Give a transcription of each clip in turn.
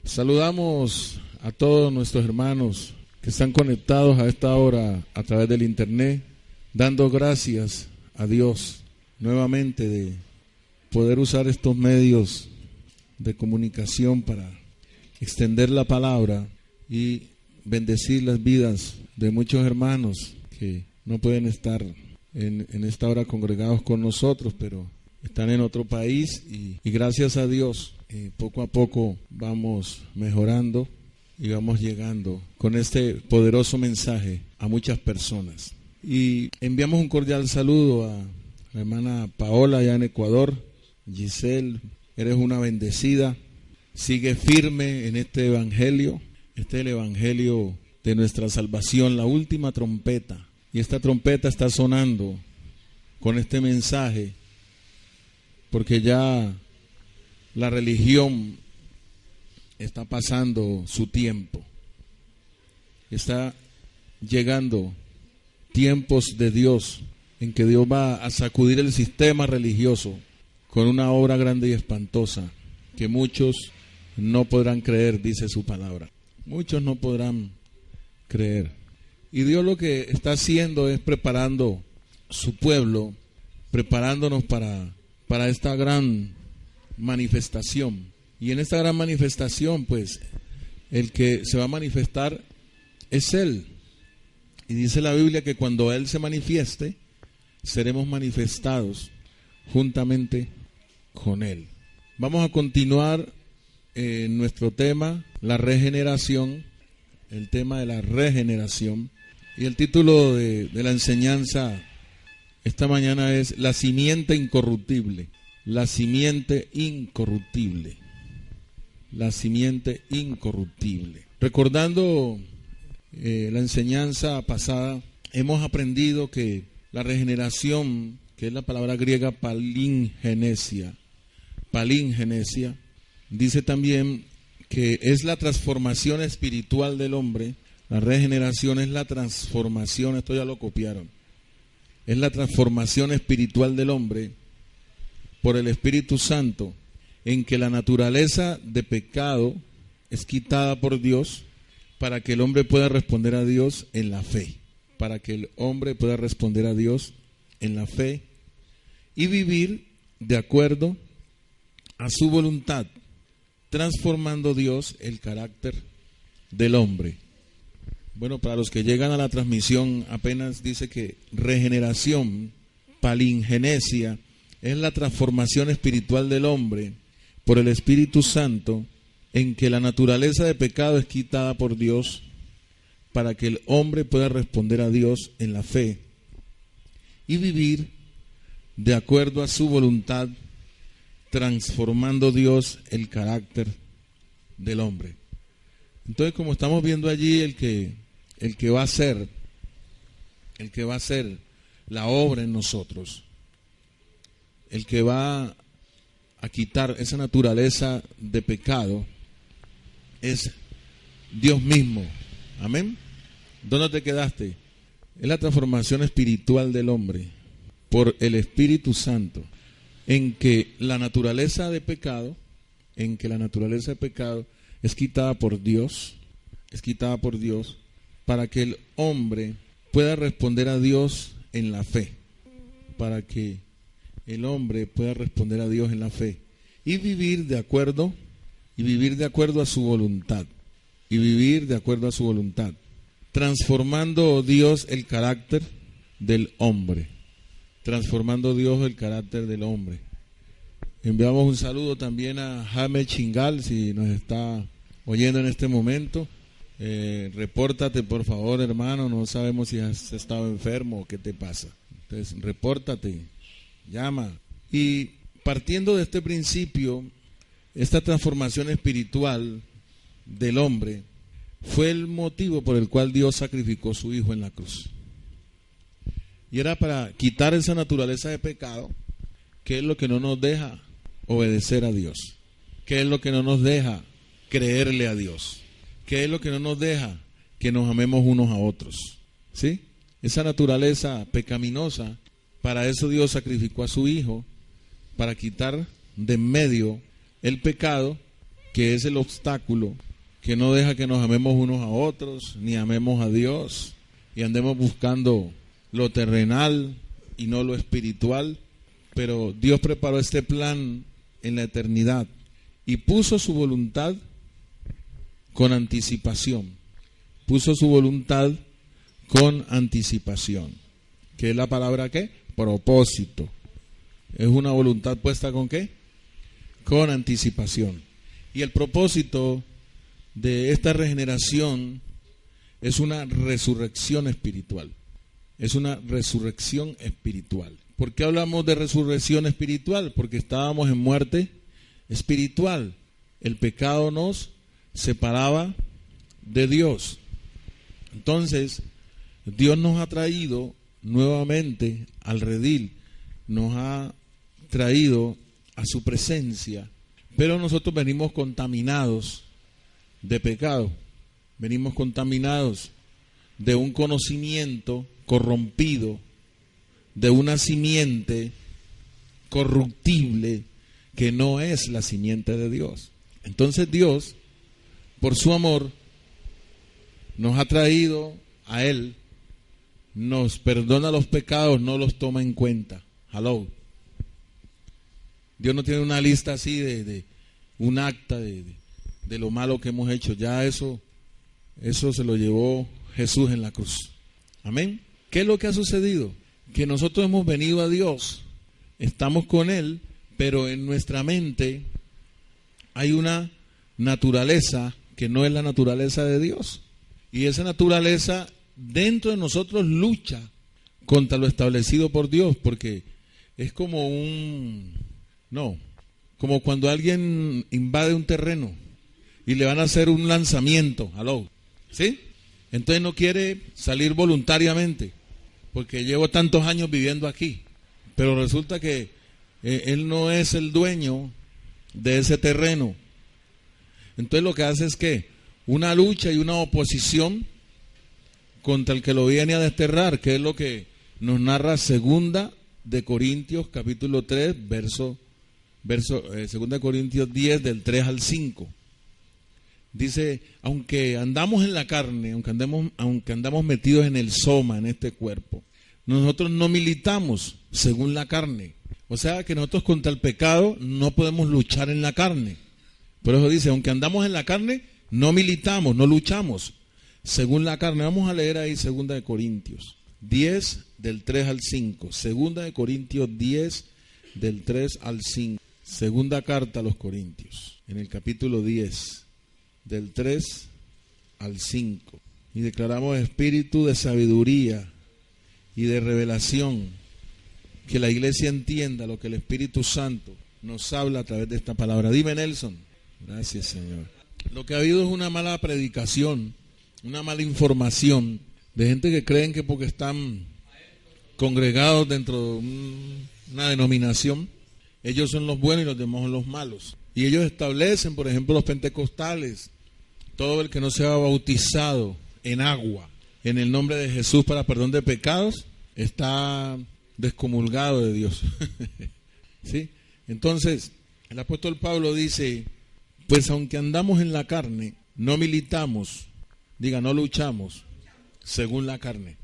Saludamos a todos nuestros hermanos que están conectados a esta hora a través del internet, dando gracias a Dios nuevamente de poder usar estos medios de comunicación para extender la palabra y bendecir las vidas de muchos hermanos que no pueden estar en esta hora congregados con nosotros, pero están en otro país y gracias a Dios poco a poco vamos mejorando y vamos llegando con este poderoso mensaje a muchas personas. Y enviamos un cordial saludo a la hermana Paola allá en Ecuador. Giselle, eres una bendecida, sigue firme en este evangelio. Este es el evangelio de nuestra salvación, la última trompeta. Y esta trompeta está sonando con este mensaje porque ya la religión está pasando su tiempo. Está llegando tiempos de Dios en que Dios va a sacudir el sistema religioso con una obra grande y espantosa que muchos no podrán creer, dice su palabra. Muchos no podrán creer. Y Dios lo que está haciendo es preparando su pueblo, preparándonos para esta gran manifestación. Y en esta gran manifestación, pues, el que se va a manifestar es Él. Y dice la Biblia que cuando Él se manifieste, seremos manifestados juntamente con Él. Vamos a continuar en nuestro tema, la regeneración, el tema de la regeneración. Y el título de la enseñanza esta mañana es La simiente incorruptible. La simiente incorruptible. La simiente incorruptible. Recordando la enseñanza pasada, hemos aprendido que la regeneración, que es la palabra griega palingenesia, dice también que es la transformación espiritual del hombre. La regeneración es la transformación, esto ya lo copiaron, es la transformación espiritual del hombre por el Espíritu Santo, en que la naturaleza de pecado es quitada por Dios para que el hombre pueda responder a Dios en la fe, para que el hombre pueda responder a Dios en la fe y vivir de acuerdo a su voluntad, transformando Dios el carácter del hombre. Bueno, para los que llegan a la transmisión, apenas dice que regeneración, palingenesia, es la transformación espiritual del hombre por el Espíritu Santo, en que la naturaleza de pecado es quitada por Dios para que el hombre pueda responder a Dios en la fe y vivir de acuerdo a su voluntad, transformando Dios el carácter del hombre. Entonces, como estamos viendo allí, el que va a hacer la obra en nosotros, el que va a quitar esa naturaleza de pecado, es Dios mismo. Amén. ¿Dónde te quedaste? Es la transformación espiritual del hombre por el Espíritu Santo, en que la naturaleza de pecado, es quitada por Dios, para que el hombre pueda responder a Dios en la fe, y vivir de acuerdo a su voluntad, transformando Dios el carácter del hombre. Enviamos un saludo también a Jaime Chingal, si nos está oyendo en este momento. Repórtate, por favor, hermano, no sabemos si has estado enfermo o qué te pasa. Entonces, repórtate, llama. Y partiendo de este principio, esta transformación espiritual del hombre fue el motivo por el cual Dios sacrificó a su Hijo en la cruz. Y era para quitar esa naturaleza de pecado, que es lo que no nos deja obedecer a Dios, que es lo que no nos deja creerle a Dios, que es lo que no nos deja que nos amemos unos a otros, ¿sí? Esa naturaleza pecaminosa, para eso Dios sacrificó a su Hijo, para quitar de en medio el pecado, que es el obstáculo que no deja que nos amemos unos a otros, ni amemos a Dios, y andemos buscando lo terrenal y no lo espiritual. Pero Dios preparó este plan en la eternidad y puso su voluntad con anticipación. Puso su voluntad con anticipación. ¿Qué es la palabra qué? Propósito. Es una voluntad puesta ¿con qué? Con anticipación. Y el propósito de esta regeneración es una resurrección espiritual. Es una resurrección espiritual. ¿Por qué hablamos de resurrección espiritual? Porque estábamos en muerte espiritual. El pecado nos separaba de Dios. Entonces, Dios nos ha traído nuevamente al redil, nos ha traído a su presencia, pero nosotros venimos contaminados de pecado, venimos contaminados de un conocimiento corrompido, de una simiente corruptible que no es la simiente de Dios. Entonces Dios, por su amor, nos ha traído a Él, nos perdona los pecados, no los toma en cuenta. Hello. Dios no tiene una lista así de un acta de lo malo que hemos hecho. Ya eso se lo llevó Jesús en la cruz. Amén. ¿Qué es lo que ha sucedido? Que nosotros hemos venido a Dios, estamos con Él, pero en nuestra mente hay una naturaleza que no es la naturaleza de Dios. Y esa naturaleza dentro de nosotros lucha contra lo establecido por Dios, porque es como como cuando alguien invade un terreno y le van a hacer un lanzamiento, ¿sí? Entonces no quiere salir voluntariamente, porque llevo tantos años viviendo aquí, pero resulta que él no es el dueño de ese terreno. Entonces lo que hace es que una lucha y una oposición contra el que lo viene a desterrar, que es lo que nos narra Segunda de Corintios capítulo 3, Segunda de Corintios 10 del 3 al 5. Dice, aunque andamos en la carne, aunque andamos metidos en el soma, en este cuerpo, nosotros no militamos según la carne. O sea que nosotros contra el pecado no podemos luchar en la carne. Por eso dice, aunque andamos en la carne, no militamos, no luchamos según la carne. Vamos a leer ahí Segunda de Corintios 10 del 3 al 5. Segunda de Corintios 10 del 3 al 5. Segunda carta a los Corintios, en el capítulo 10, del 3 al 5. Y declaramos espíritu de sabiduría y de revelación, que la iglesia entienda lo que el Espíritu Santo nos habla a través de esta palabra. Dime, Nelson. Gracias, Señor. Lo que ha habido es una mala predicación, una mala información de gente que creen que porque están congregados dentro de una denominación, ellos son los buenos y los demás son los malos. Y ellos establecen, por ejemplo, los pentecostales, todo el que no sea bautizado en agua, en el nombre de Jesús para perdón de pecados, está descomulgado de Dios. ¿Sí? Entonces, el apóstol Pablo dice, pues aunque andamos en la carne, no militamos, no luchamos según la carne.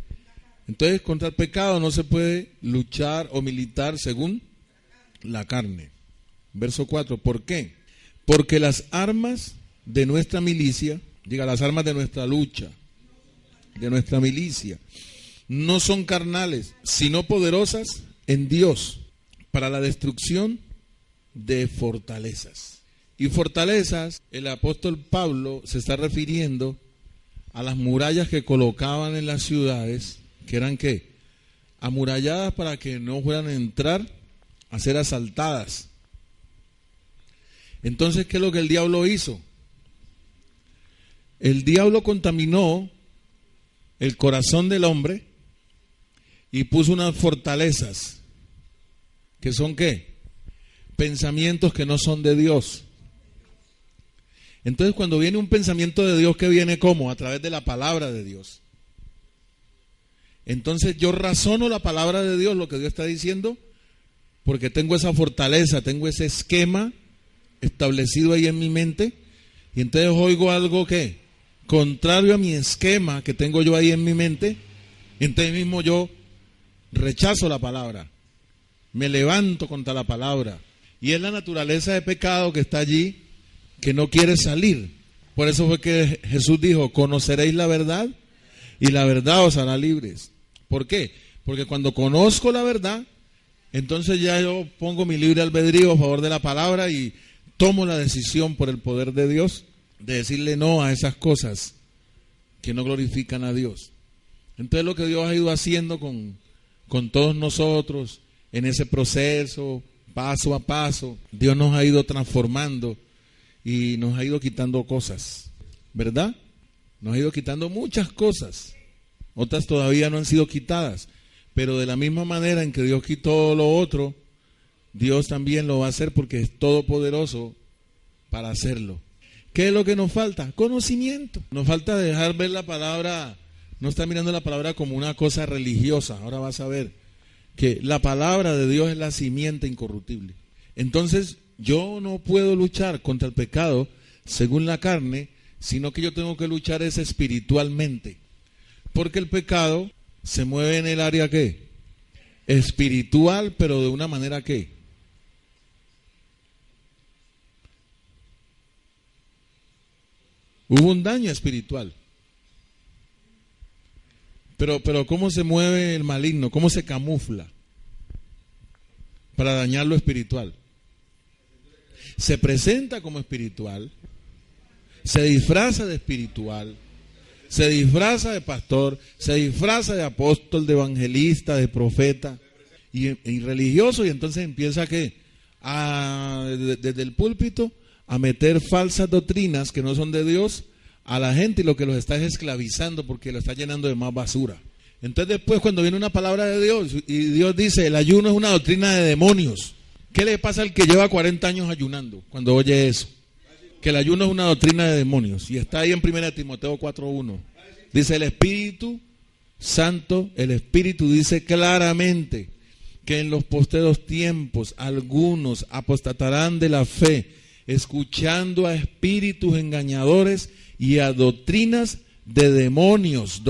Entonces, contra el pecado no se puede luchar o militar según la carne. Verso 4, ¿por qué? Porque las armas de nuestra milicia, las armas de nuestra lucha, de nuestra milicia, no son carnales, sino poderosas en Dios para la destrucción de fortalezas. Y fortalezas, el apóstol Pablo se está refiriendo a las murallas que colocaban en las ciudades, que eran ¿qué? Amuralladas para que no fueran a entrar a ser asaltadas. Entonces, ¿qué es lo que el diablo hizo? El diablo contaminó el corazón del hombre y puso unas fortalezas, que son ¿qué? Pensamientos que no son de Dios. Entonces, cuando viene un pensamiento de Dios, que viene ¿cómo? A través de la palabra de Dios. Entonces yo razono la palabra de Dios, lo que Dios está diciendo, porque tengo esa fortaleza, tengo ese esquema establecido ahí en mi mente, y entonces oigo algo que contrario a mi esquema que tengo yo ahí en mi mente, entonces mismo yo rechazo la palabra, me levanto contra la palabra, y es la naturaleza de pecado que está allí, que no quiere salir. Por eso fue que Jesús dijo, conoceréis la verdad y la verdad os hará libres. ¿Por qué? Porque cuando conozco la verdad, entonces ya yo pongo mi libre albedrío a favor de la palabra y tomo la decisión por el poder de Dios de decirle no a esas cosas que no glorifican a Dios. Entonces lo que Dios ha ido haciendo con todos nosotros en ese proceso, paso a paso, Dios nos ha ido transformando y nos ha ido quitando cosas, ¿verdad? Nos ha ido quitando muchas cosas, otras todavía no han sido quitadas, pero de la misma manera en que Dios quitó lo otro, Dios también lo va a hacer porque es todopoderoso para hacerlo. ¿Qué es lo que nos falta? Conocimiento. Nos falta dejar ver la palabra, no estar mirando la palabra como una cosa religiosa. Ahora vas a ver que la palabra de Dios es la simiente incorruptible. Entonces yo no puedo luchar contra el pecado según la carne, sino que yo tengo que luchar es espiritualmente. Porque el pecado se mueve en el área ¿qué? Espiritual, pero de una manera ¿qué? Hubo un daño espiritual. Pero ¿cómo se mueve el maligno? ¿Cómo se camufla para dañar lo espiritual? Se presenta como espiritual, se disfraza de espiritual, se disfraza de pastor, se disfraza de apóstol, de evangelista, de profeta y religioso, y entonces empieza ¿qué? Desde el púlpito a meter falsas doctrinas que no son de Dios a la gente, y lo que los está esclavizando porque lo está llenando de más basura. Entonces después cuando viene una palabra de Dios y Dios dice el ayuno es una doctrina de demonios, ¿qué le pasa al que lleva 40 años ayunando cuando oye eso? Que el ayuno es una doctrina de demonios, y está ahí en 1 Timoteo 4:1. Dice el Espíritu Santo, el Espíritu dice claramente que en los postreros tiempos algunos apostatarán de la fe, escuchando a espíritus engañadores y a doctrina de demonios,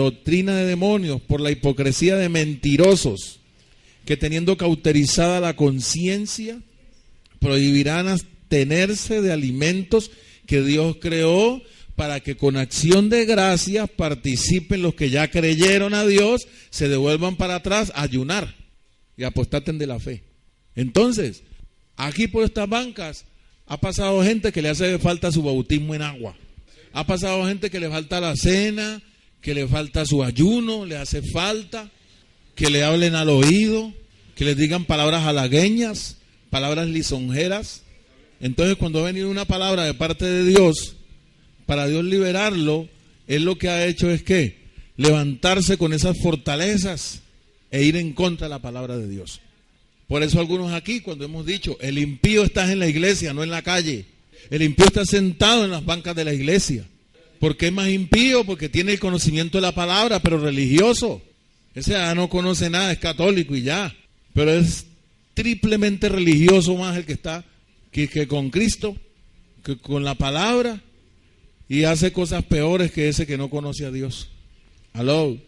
por la hipocresía de mentirosos, que teniendo cauterizada la conciencia, prohibirán abstenerse de alimentos que Dios creó, para que con acción de gracias participen los que ya creyeron a Dios, se devuelvan para atrás a ayunar y apostaten de la fe. Entonces, aquí por estas bancas ha pasado gente que le hace falta su bautismo en agua. Ha pasado gente que le falta la cena, que le falta su ayuno, le hace falta que le hablen al oído, que les digan palabras halagueñas, palabras lisonjeras. Entonces cuando ha venido una palabra de parte de Dios, para Dios liberarlo, Él lo que ha hecho es que levantarse con esas fortalezas e ir en contra de la palabra de Dios. Por eso algunos aquí, cuando hemos dicho, el impío está en la iglesia, no en la calle. El impío está sentado en las bancas de la iglesia. ¿Por qué es más impío? Porque tiene el conocimiento de la palabra, pero religioso. Ese ya no conoce nada, es católico y ya. Pero es triplemente religioso más el que está que con Cristo, que con la palabra, y hace cosas peores que ese que no conoce a Dios. Aló.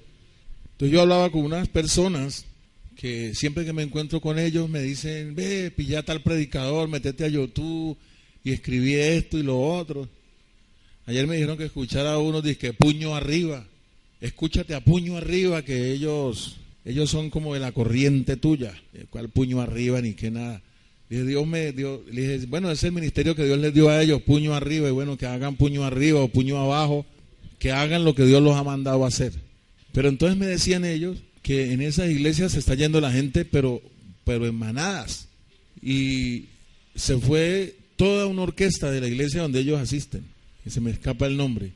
Entonces yo hablaba con unas personas que siempre que me encuentro con ellos me dicen, ve, pilla tal predicador, metete a YouTube y escribí esto y lo otro. Ayer me dijeron que escuchara a uno, dice que puño arriba. Escúchate a puño arriba, que ellos son como de la corriente tuya. ¿Cuál puño arriba ni qué nada? Dije, Dios me dio, le dije, bueno, ese es el ministerio que Dios les dio a ellos, puño arriba, y bueno, que hagan puño arriba o puño abajo, que hagan lo que Dios los ha mandado a hacer. Pero entonces me decían ellos que en esas iglesias se está yendo la gente, pero en manadas. Y se fue toda una orquesta de la iglesia donde ellos asisten, y se me escapa el nombre.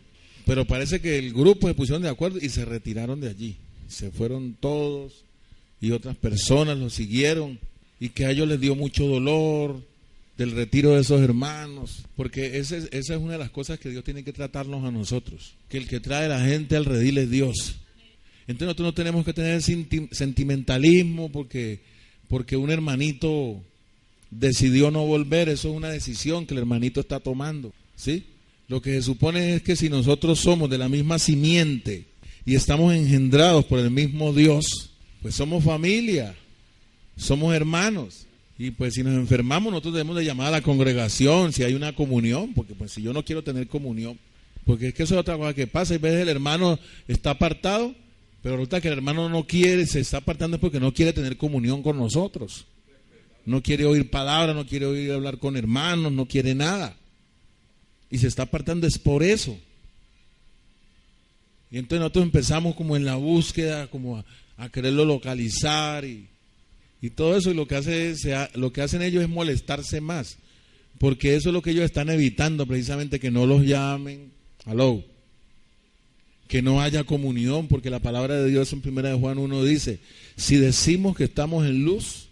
Pero parece que el grupo se pusieron de acuerdo y se retiraron de allí. Se fueron todos y otras personas los siguieron, y que a ellos les dio mucho dolor del retiro de esos hermanos, porque esa es una de las cosas que Dios tiene que tratarnos a nosotros, que el que trae a la gente al redil es Dios. Entonces nosotros no tenemos que tener sentimentalismo porque un hermanito decidió no volver. Eso es una decisión que el hermanito está tomando, ¿sí? Lo que se supone es que si nosotros somos de la misma simiente y estamos engendrados por el mismo Dios, pues somos familia, somos hermanos. Y pues si nos enfermamos, nosotros debemos de llamar a la congregación, si hay una comunión, porque pues si yo no quiero tener comunión, porque es que eso es otra cosa que pasa. Y veces el hermano está apartado, pero resulta que el hermano no quiere, se está apartando porque no quiere tener comunión con nosotros. No quiere oír palabras, no quiere oír hablar con hermanos, no quiere nada. Y se está apartando es por eso. Y entonces nosotros empezamos como en la búsqueda, como a quererlo localizar y todo eso. Y lo que hacen ellos es molestarse más. Porque eso es lo que ellos están evitando, precisamente, que no los llamen. Aló. Que no haya comunión, porque la palabra de Dios en 1 Juan 1 dice, si decimos que estamos en luz,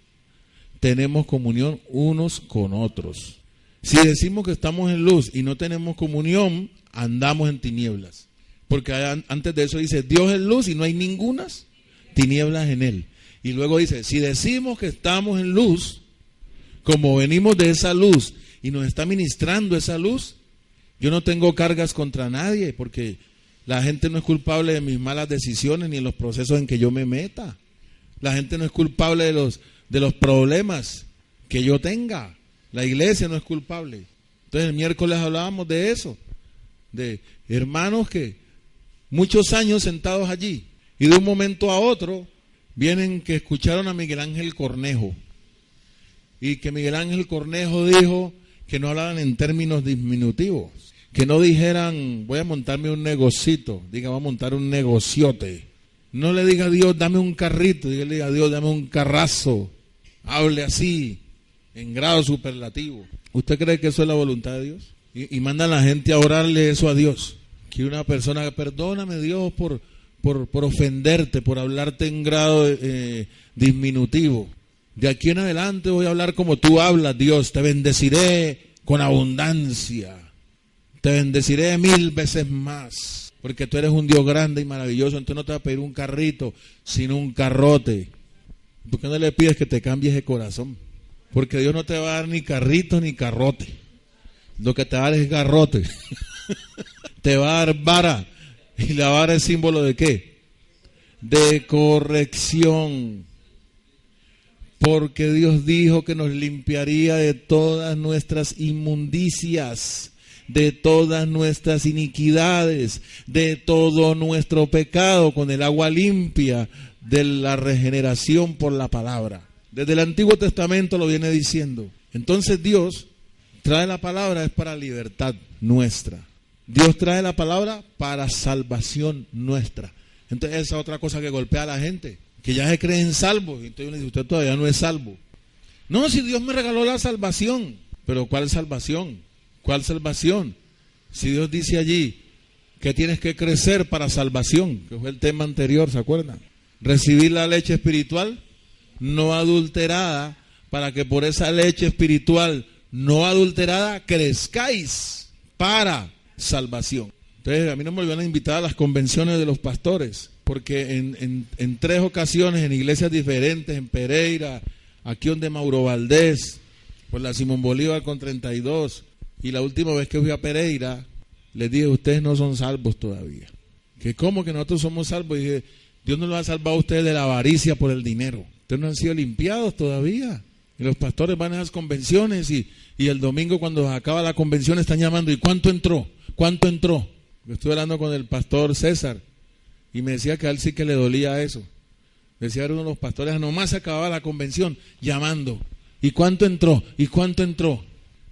tenemos comunión unos con otros. Si decimos que estamos en luz y no tenemos comunión, andamos en tinieblas. Porque antes de eso dice, Dios es luz y no hay ningunas tinieblas en él. Y luego dice, si decimos que estamos en luz, como venimos de esa luz y nos está ministrando esa luz, yo no tengo cargas contra nadie, porque la gente no es culpable de mis malas decisiones ni en los procesos en que yo me meta. La gente no es culpable de los problemas que yo tenga. La iglesia no es culpable. Entonces el miércoles hablábamos de eso, de hermanos que muchos años sentados allí y de un momento a otro vienen que escucharon a Miguel Ángel Cornejo y que Miguel Ángel Cornejo dijo que no hablaran en términos diminutivos, que no dijeran voy a montarme un negocito, diga voy a montar un negociote. No le diga a Dios dame un carrito, dígale a Dios dame un carrazo. Hable así, en grado superlativo. ¿Usted cree que eso es la voluntad de Dios? Y manda a la gente a orarle eso a Dios. Que una persona, perdóname Dios por ofenderte, por hablarte en grado diminutivo. De aquí en adelante voy a hablar como tú hablas, Dios. Te bendeciré con abundancia. Te bendeciré 1000 veces más. Porque tú eres un Dios grande y maravilloso. Entonces no te va a pedir un carrito, sino un carrote. ¿Por qué no le pides que te cambies de corazón? Porque Dios no te va a dar ni carrito ni carrote. Lo que te va a dar es garrote. Te va a dar vara. ¿Y la vara es símbolo de qué? De corrección. Porque Dios dijo que nos limpiaría de todas nuestras inmundicias, de todas nuestras iniquidades, de todo nuestro pecado con el agua limpia de la regeneración por la palabra. Desde el Antiguo Testamento lo viene diciendo. Entonces Dios trae la palabra es para libertad nuestra. Dios trae la palabra para salvación nuestra. Entonces esa es otra cosa que golpea a la gente, que ya se creen salvos. Entonces uno dice, usted todavía no es salvo. No, si Dios me regaló la salvación. Pero ¿cuál salvación? ¿Cuál salvación? Si Dios dice allí que tienes que crecer para salvación, que fue el tema anterior, ¿se acuerdan? Recibir la leche espiritual no adulterada, para que por esa leche espiritual no adulterada crezcáis para salvación. Entonces a mí no me volvieron a invitar a las convenciones de los pastores, porque en 3 ocasiones en iglesias diferentes, en Pereira, aquí donde Mauro Valdés, por la Simón Bolívar con 32, y la última vez que fui a Pereira, les dije, ustedes no son salvos todavía. Que cómo que nosotros somos salvos. Y dije, Dios no los ha salvado a ustedes de la avaricia por el dinero. Ustedes no han sido limpiados todavía. Y los pastores van a esas convenciones y el domingo cuando acaba la convención están llamando, ¿y cuánto entró? ¿Cuánto entró? Yo estuve hablando con el pastor César y me decía que a él sí que le dolía eso. Decía uno de los pastores, nomás se acababa la convención llamando, ¿y cuánto entró? ¿Y cuánto entró?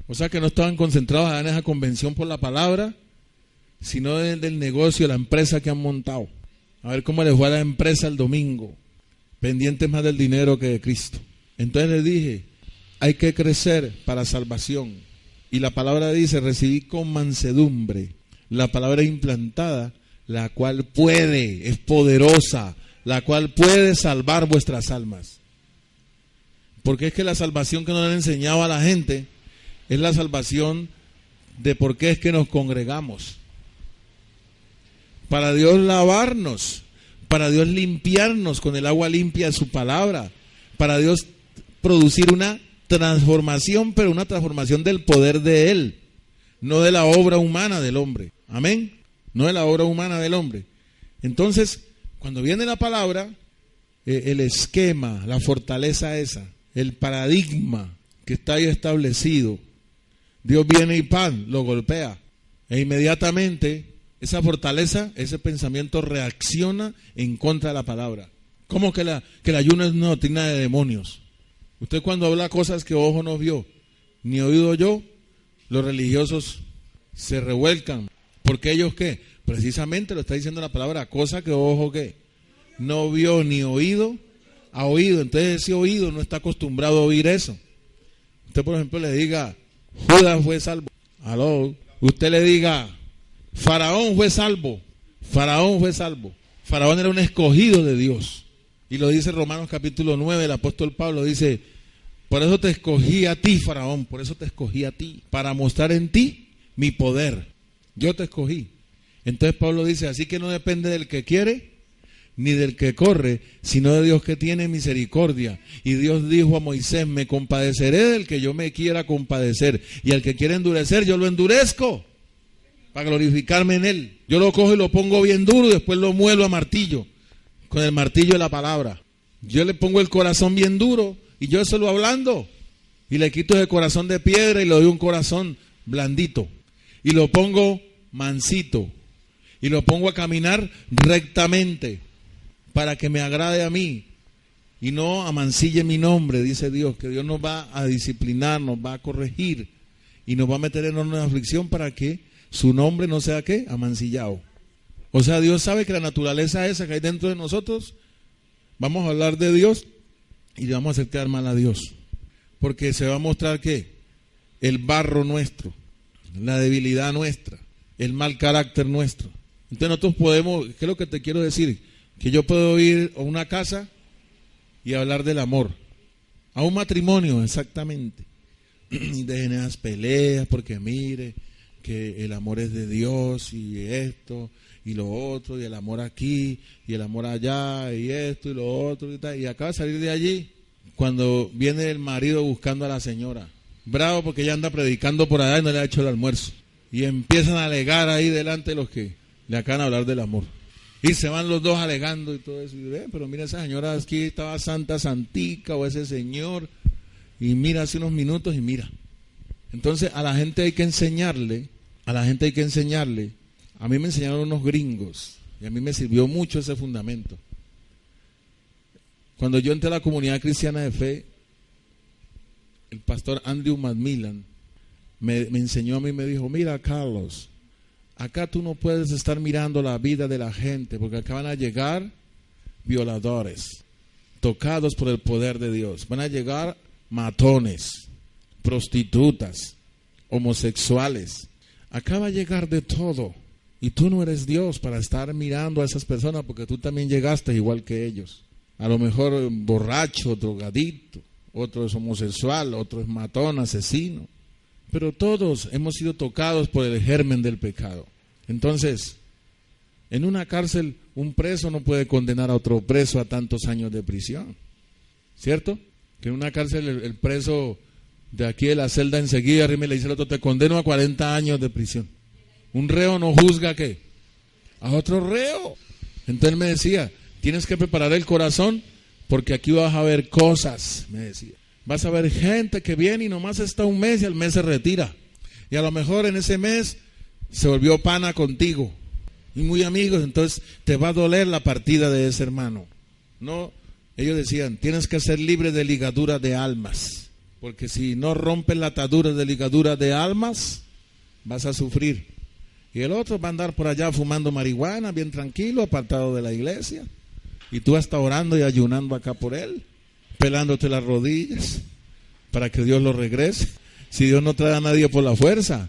O sea que no estaban concentrados en esa convención por la palabra, sino del negocio, la empresa que han montado. A ver cómo les fue a la empresa el domingo, pendientes más del dinero que de Cristo. Entonces les dije, hay que crecer para salvación. Y la palabra dice, recibí con mansedumbre. La palabra implantada, la cual puede, es poderosa, la cual puede salvar vuestras almas. Porque es que la salvación que nos han enseñado a la gente es la salvación de por qué es que nos congregamos. Para Dios lavarnos, para Dios limpiarnos con el agua limpia de su palabra, para Dios producir una transformación, pero una transformación del poder de Él, no de la obra humana del hombre. Amén. No de la obra humana del hombre. Entonces, cuando viene la palabra, el esquema, la fortaleza esa, el paradigma que está ahí establecido, Dios viene y pan, lo golpea. E inmediatamente esa fortaleza, ese pensamiento reacciona en contra de la palabra. ¿Cómo que el ayuno es una doctrina de demonios? Usted cuando habla cosas que ojo no vio, ni oído yo, los religiosos se revuelcan. Porque ellos ¿qué? Precisamente lo está diciendo la palabra, cosa que ojo ¿qué? No vio ni oído, ha oído. Entonces ese oído no está acostumbrado a oír eso. Usted por ejemplo le diga, Judas fue salvo. Aló. Usted le diga, Faraón fue salvo. Faraón fue salvo. Faraón era un escogido de Dios. Y lo dice Romanos capítulo 9, el apóstol Pablo dice, por eso te escogí a ti, Faraón, por eso te escogí a ti, para mostrar en ti mi poder. Yo te escogí. Entonces Pablo dice, así que no depende del que quiere, ni del que corre, sino de Dios que tiene misericordia. Y Dios dijo a Moisés, me compadeceré del que yo me quiera compadecer, y al que quiera endurecer, yo lo endurezco, para glorificarme en él. Yo lo cojo y lo pongo bien duro, y después lo muelo a martillo, con el martillo de la palabra. Yo le pongo el corazón bien duro, y yo solo hablando, y le quito ese corazón de piedra, y le doy un corazón blandito, y lo pongo mansito, y lo pongo a caminar rectamente, para que me agrade a mí y no amancille mi nombre, dice Dios, que Dios nos va a disciplinar, nos va a corregir y nos va a meter en una aflicción para que su nombre no sea ¿qué? Amancillado. O sea, Dios sabe que la naturaleza esa que hay dentro de nosotros, vamos a hablar de Dios y le vamos a hacer quedar mal a Dios, porque se va a mostrar que el barro nuestro, la debilidad nuestra, el mal carácter nuestro. Entonces nosotros podemos, ¿qué es lo que te quiero decir? Que yo puedo ir a una casa y hablar del amor, a un matrimonio exactamente, y dejen esas peleas porque mire que el amor es de Dios y esto y lo otro y el amor aquí y el amor allá y esto y lo otro y tal, y acaba de salir de allí cuando viene el marido buscando a la señora, bravo porque ella anda predicando por allá y no le ha hecho el almuerzo, y empiezan a alegar ahí delante de los que le acaban de hablar del amor. Y se van los dos alegando y todo eso. Y pero mira, esa señora aquí estaba santa, santica, o ese señor. Y mira, hace unos minutos y mira. Entonces a la gente hay que enseñarle. A mí me enseñaron unos gringos. Y a mí me sirvió mucho ese fundamento. Cuando yo entré a la comunidad cristiana de fe, el pastor Andrew Macmillan me enseñó a mí, me dijo, mira Carlos, acá tú no puedes estar mirando la vida de la gente, porque acá van a llegar violadores, tocados por el poder de Dios. Van a llegar matones, prostitutas, homosexuales. Acá va a llegar de todo. Y tú no eres Dios para estar mirando a esas personas, porque tú también llegaste igual que ellos. A lo mejor borracho, drogadicto, otro es homosexual, otro es matón, asesino. Pero todos hemos sido tocados por el germen del pecado. Entonces, en una cárcel, un preso no puede condenar a otro preso a tantos años de prisión. ¿Cierto? Que en una cárcel el preso de aquí de la celda enseguida arriba le dice al otro, te condeno a 40 años de prisión. Un reo no juzga ¿qué? A otro reo. Entonces él me decía, tienes que preparar el corazón porque aquí vas a ver cosas, me decía. Vas a ver gente que viene y nomás está un mes y al mes se retira. Y a lo mejor en ese mes se volvió pana contigo. Y muy amigos, entonces te va a doler la partida de ese hermano. No, ellos decían, tienes que ser libre de ligaduras de almas. Porque si no rompes la atadura de ligaduras de almas, vas a sufrir. Y el otro va a andar por allá fumando marihuana, bien tranquilo, apartado de la iglesia. Y tú hasta orando y ayunando acá por él, pelándote las rodillas para que Dios lo regrese, si Dios no trae a nadie por la fuerza.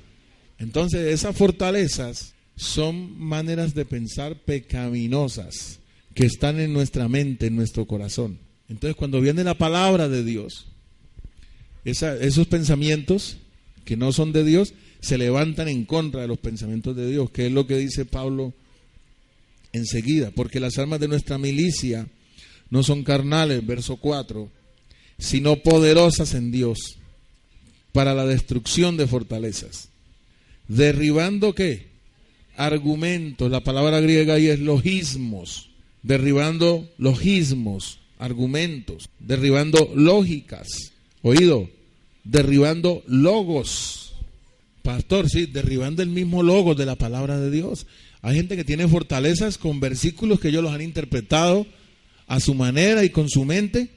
Entonces esas fortalezas son maneras de pensar pecaminosas que están en nuestra mente, en nuestro corazón. Entonces cuando viene la palabra de Dios, esos pensamientos que no son de Dios se levantan en contra de los pensamientos de Dios, que es lo que dice Pablo enseguida, porque las armas de nuestra milicia no son carnales, verso 4, sino poderosas en Dios para la destrucción de fortalezas. Derribando ¿qué? Argumentos. La palabra griega ahí es logismos. Derribando logismos, argumentos. Derribando lógicas. Oído, derribando logos. Pastor, sí, derribando el mismo logo de la palabra de Dios. Hay gente que tiene fortalezas con versículos que ellos los han interpretado a su manera y con su mente.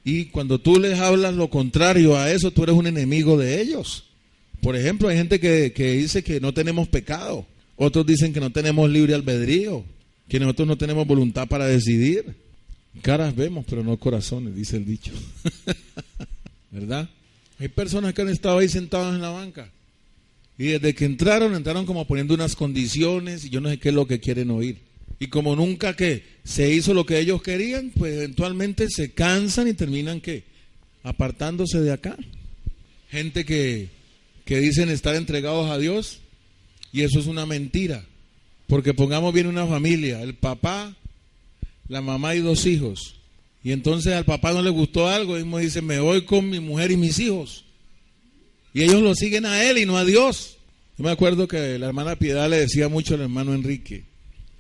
Y cuando tú les hablas lo contrario a eso, tú eres un enemigo de ellos. Por ejemplo, hay gente que dice que no tenemos pecado. Otros dicen que no tenemos libre albedrío, que nosotros no tenemos voluntad para decidir. Caras vemos, pero no corazones, dice el dicho. ¿Verdad? Hay personas que han estado ahí sentadas en la banca. Y desde que entraron como poniendo unas condiciones y yo no sé qué es lo que quieren oír. Y como nunca que se hizo lo que ellos querían, pues eventualmente se cansan y terminan ¿qué? Apartándose de acá. Gente que dicen estar entregados a Dios y eso es una mentira. Porque pongamos bien una familia, el papá, la mamá y 2 hijos. Y entonces al papá no le gustó algo, y mismo dice, me voy con mi mujer y mis hijos. Y ellos lo siguen a él y no a Dios. Yo me acuerdo que la hermana Piedad le decía mucho al hermano Enrique,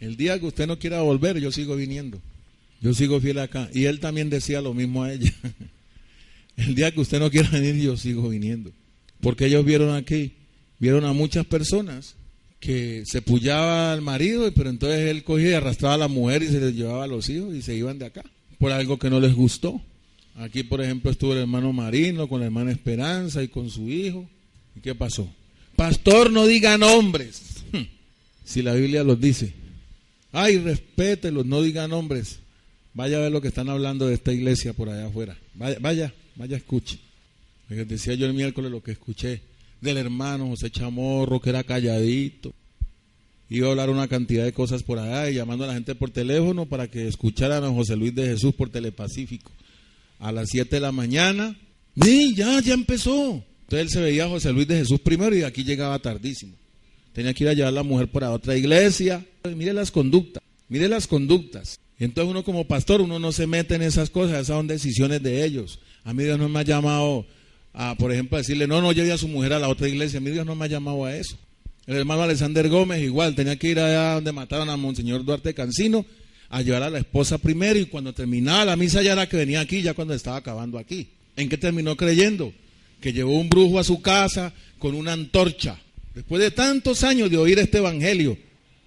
el día que usted no quiera volver, yo sigo viniendo. Yo sigo fiel acá. Y él también decía lo mismo a ella. El día que usted no quiera venir, yo sigo viniendo. Porque ellos vieron aquí, vieron a muchas personas que se pullaba al marido, pero entonces él cogía y arrastraba a la mujer y se les llevaba a los hijos y se iban de acá. Por algo que no les gustó. Aquí, por ejemplo, estuvo el hermano Marino con la hermana Esperanza y con su hijo. ¿Y qué pasó? Pastor, no diga nombres. Si la Biblia los dice. Ay, respételos, no diga nombres. Vaya a ver lo que están hablando de esta iglesia por allá afuera. Vaya, escuche. Les decía yo el miércoles lo que escuché del hermano José Chamorro, que era calladito. Iba a hablar una cantidad de cosas por allá y llamando a la gente por teléfono para que escucharan a José Luis de Jesús por Telepacífico. A las 7 de la mañana, ¡sí, ya empezó! Entonces él se veía a José Luis de Jesús primero y aquí llegaba tardísimo. Tenía que ir a llevar a la mujer para otra iglesia. Mire las conductas. Entonces uno como pastor, uno no se mete en esas cosas, esas son decisiones de ellos. A mí Dios no me ha llamado a, por ejemplo, a decirle, no lleve a su mujer a la otra iglesia. A mí Dios no me ha llamado a eso. El hermano Alexander Gómez igual, tenía que ir allá donde mataron a Monseñor Duarte Cancino, a llevar a la esposa primero y cuando terminaba la misa ya era que venía aquí, ya cuando estaba acabando aquí. ¿En qué terminó creyendo? Que llevó un brujo a su casa con una antorcha. Después de tantos años de oír este evangelio,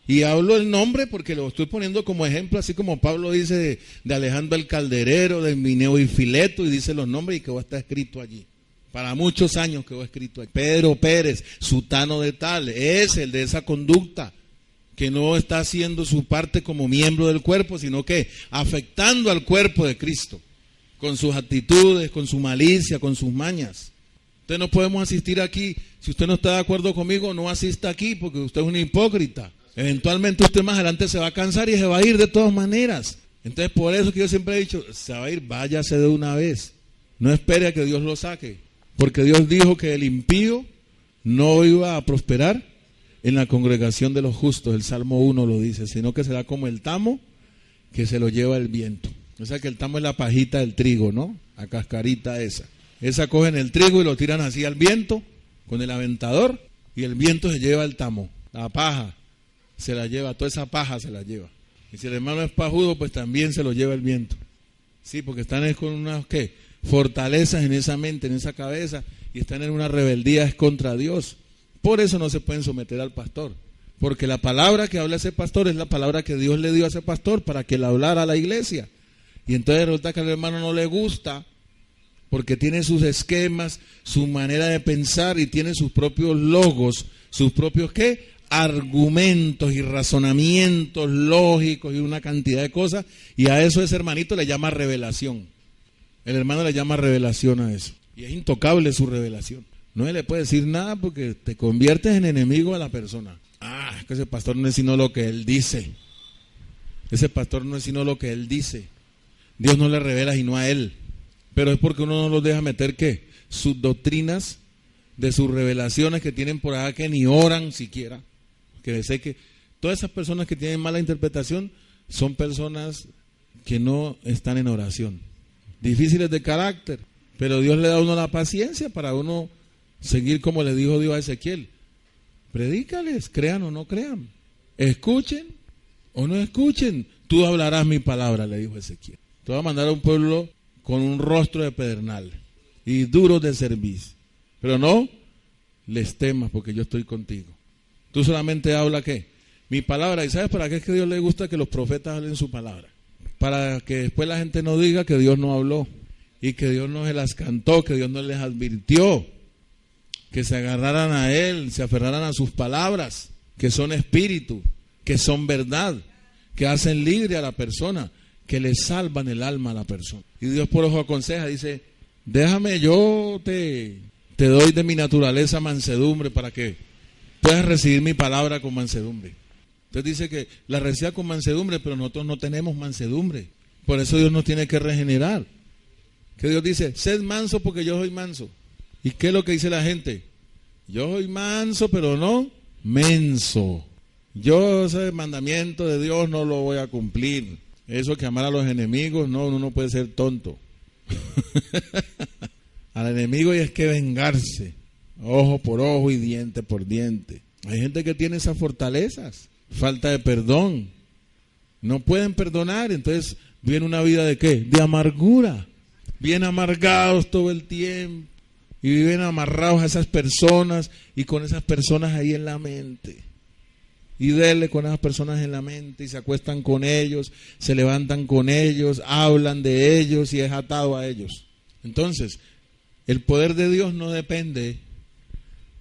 y hablo el nombre porque lo estoy poniendo como ejemplo, así como Pablo dice de Alejandro el Calderero, de Mineo y Fileto, y dice los nombres y que está escrito allí. Para muchos años quedó escrito allí. Pedro Pérez, sutano de tal, es el de esa conducta, que no está haciendo su parte como miembro del cuerpo, sino que afectando al cuerpo de Cristo, con sus actitudes, con su malicia, con sus mañas. Entonces no podemos asistir aquí. Si usted no está de acuerdo conmigo, no asista aquí porque usted es un hipócrita. Eventualmente usted más adelante se va a cansar y se va a ir de todas maneras. Entonces por eso que yo siempre he dicho, se va a ir, váyase de una vez. No espere a que Dios lo saque. Porque Dios dijo que el impío no iba a prosperar en la congregación de los justos. El Salmo 1 lo dice, sino que será como el tamo que se lo lleva el viento. O sea que el tamo es la pajita del trigo, ¿no? La cascarita esa. Esa cogen el trigo y lo tiran así al viento con el aventador y el viento se lleva el tamo. La paja se la lleva, toda esa paja se la lleva. Y si el hermano es pajudo, pues también se lo lleva el viento. Sí, porque están con unas fortalezas en esa mente, en esa cabeza, y están en una rebeldía contra Dios. Por eso no se pueden someter al pastor. Porque la palabra que habla ese pastor es la palabra que Dios le dio a ese pastor para que la hablara a la iglesia. Y entonces resulta que al hermano no le gusta porque tiene sus esquemas, su manera de pensar y tiene sus propios logos, sus propios argumentos y razonamientos lógicos y una cantidad de cosas, y a eso ese hermanito le llama revelación. El hermano le llama revelación a eso, y es intocable su revelación. No le puede decir nada porque te conviertes en enemigo a la persona. Es que ese pastor no es sino lo que él dice. Ese pastor no es sino lo que él dice. Dios no le revela sino a él. Pero es porque uno no los deja meter sus doctrinas de sus revelaciones que tienen por allá que ni oran siquiera. Que sé que todas esas personas que tienen mala interpretación son personas que no están en oración. Difíciles de carácter, pero Dios le da a uno la paciencia para uno seguir como le dijo Dios a Ezequiel. Predícales, crean o no crean. Escuchen o no escuchen. Tú hablarás mi palabra, le dijo Ezequiel. Te voy a mandar a un pueblo con un rostro de pedernal y duros de servicio. Pero no les temas porque yo estoy contigo. Tú solamente habla ¿qué? Mi palabra. ¿Y sabes para qué es que a Dios le gusta que los profetas hablen su palabra? Para que después la gente no diga que Dios no habló y que Dios no se las cantó, que Dios no les advirtió, que se agarraran a Él, se aferraran a sus palabras, que son espíritu, que son verdad, que hacen libre a la persona, que le salvan el alma a la persona. Y Dios por eso aconseja, dice, déjame, yo te doy de mi naturaleza mansedumbre para que puedas recibir mi palabra con mansedumbre. Entonces dice que la reciba con mansedumbre, pero nosotros no tenemos mansedumbre. Por eso Dios nos tiene que regenerar. Que Dios dice, sed manso porque yo soy manso. ¿Y qué es lo que dice la gente? Yo soy manso, pero no menso. Yo ese mandamiento de Dios no lo voy a cumplir. Eso que amar a los enemigos, no, uno no puede ser tonto. Al enemigo hay que vengarse, ojo por ojo y diente por diente. Hay gente que tiene esas fortalezas, falta de perdón, no pueden perdonar, entonces viene una vida de ¿qué? De amargura, bien amargados todo el tiempo y viven amarrados a esas personas y con esas personas ahí en la mente. Y dele con esas personas en la mente y se acuestan con ellos, se levantan con ellos, hablan de ellos y es atado a ellos. Entonces, el poder de Dios no depende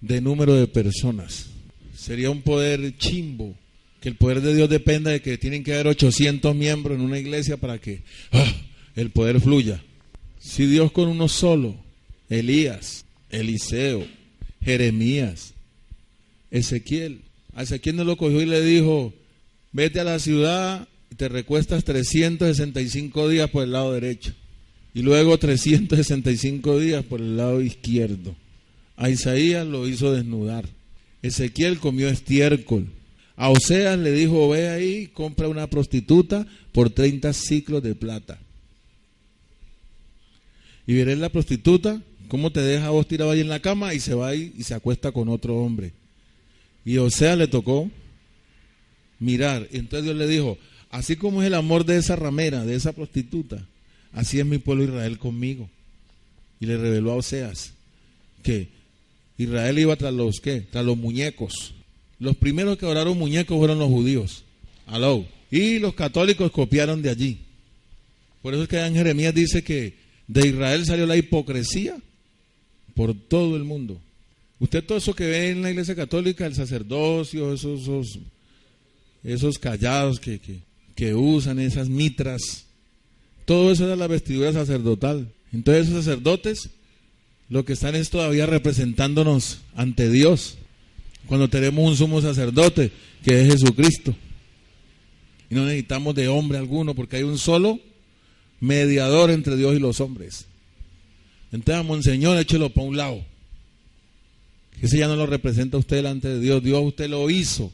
de número de personas. Sería un poder chimbo que el poder de Dios dependa de que tienen que haber 800 miembros en una iglesia para que el poder fluya. Si Dios con uno solo, Elías, Eliseo, Jeremías, Ezequiel, a Ezequiel no lo cogió y le dijo, vete a la ciudad y te recuestas 365 días por el lado derecho y luego 365 días por el lado izquierdo. A Isaías lo hizo desnudar. Ezequiel comió estiércol. A Oseas le dijo, ve ahí, compra una prostituta por 30 ciclos de plata. Y verás la prostituta, cómo te deja a vos tirado ahí en la cama y se va ahí y se acuesta con otro hombre. Y a Oseas le tocó mirar. Y entonces Dios le dijo, así como es el amor de esa ramera, de esa prostituta, así es mi pueblo Israel conmigo. Y le reveló a Oseas que Israel iba tras los ¿qué? Tras los muñecos. Los primeros que adoraron muñecos fueron los judíos. Aló. Y los católicos copiaron de allí. Por eso es que en Jeremías dice que de Israel salió la hipocresía por todo el mundo. Usted todo eso que ve en la iglesia católica, el sacerdocio, esos callados que usan, esas mitras, todo eso era la vestidura sacerdotal. Entonces esos sacerdotes lo que están es todavía representándonos ante Dios, cuando tenemos un sumo sacerdote que es Jesucristo. Y no necesitamos de hombre alguno porque hay un solo mediador entre Dios y los hombres. Entonces, Monseñor, échelo para un lado. Que ese ya no lo representa a usted delante de Dios. Dios usted lo hizo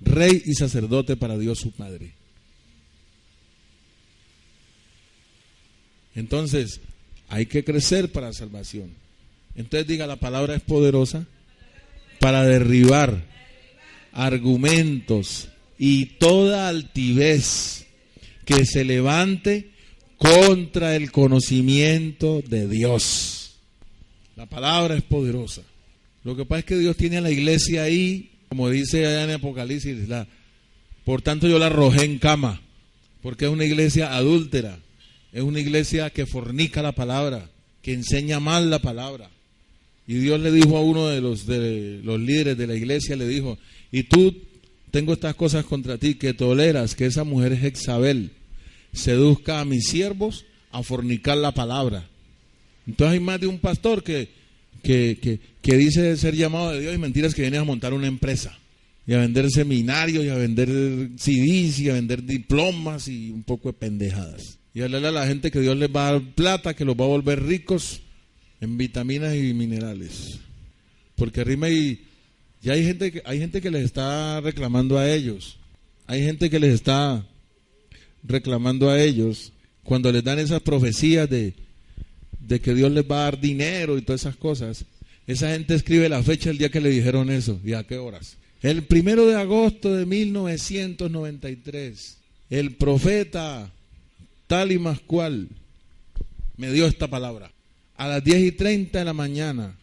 rey y sacerdote para Dios su Padre. Entonces, hay que crecer para la salvación. Entonces diga, la palabra es poderosa para derribar argumentos y toda altivez que se levante contra el conocimiento de Dios. La palabra es poderosa. Lo que pasa es que Dios tiene a la iglesia ahí, como dice allá en Apocalipsis, por tanto yo la arrojé en cama, porque es una iglesia adúltera, es una iglesia que fornica la palabra, que enseña mal la palabra. Y Dios le dijo a uno de los líderes de la iglesia, le dijo, y tú, tengo estas cosas contra ti, que toleras que esa mujer Jezabel seduzca a mis siervos a fornicar la palabra. Entonces hay más de un pastor que dice ser llamado de Dios y mentiras, que viene a montar una empresa y a vender seminarios y a vender CDs y a vender diplomas y un poco de pendejadas. Y hablarle a la gente que Dios les va a dar plata, que los va a volver ricos en vitaminas y minerales. Porque rima y hay gente que les está reclamando a ellos. Hay gente que les está reclamando a ellos cuando les dan esas profecías de que Dios les va a dar dinero y todas esas cosas. Esa gente escribe la fecha el día que le dijeron eso y a qué horas. El 1 de agosto de 1993, el profeta tal y más cual me dio esta palabra. A las 10:30 de la mañana,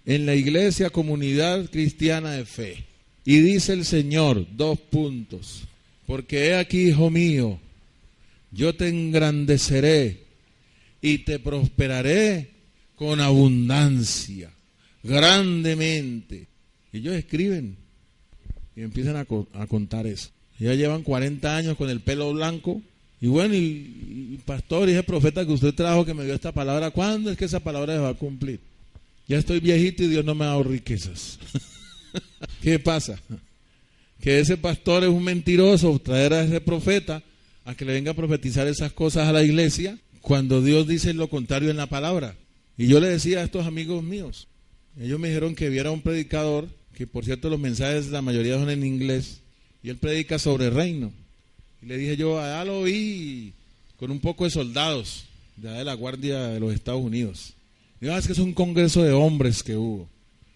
en la iglesia Comunidad Cristiana de Fe. Y dice el Señor, 2 puntos. Porque he aquí, hijo mío, yo te engrandeceré y te prosperaré con abundancia, grandemente. Y ellos escriben y empiezan a contar eso. Ya llevan 40 años con el pelo blanco. Y bueno, y pastor, y ese profeta que usted trajo que me dio esta palabra, ¿cuándo es que esa palabra se va a cumplir? Ya estoy viejito y Dios no me ha dado riquezas. ¿Qué pasa? Que ese pastor es un mentiroso, traer a ese profeta a que le venga a profetizar esas cosas a la iglesia, cuando Dios dice lo contrario en la palabra. Y yo le decía a estos amigos míos, ellos me dijeron que viera un predicador, que por cierto los mensajes la mayoría son en inglés, y él predica sobre reino. Y le dije yo, allá lo vi con un poco de soldados de la Guardia de los Estados Unidos. Y es que es un congreso de hombres que hubo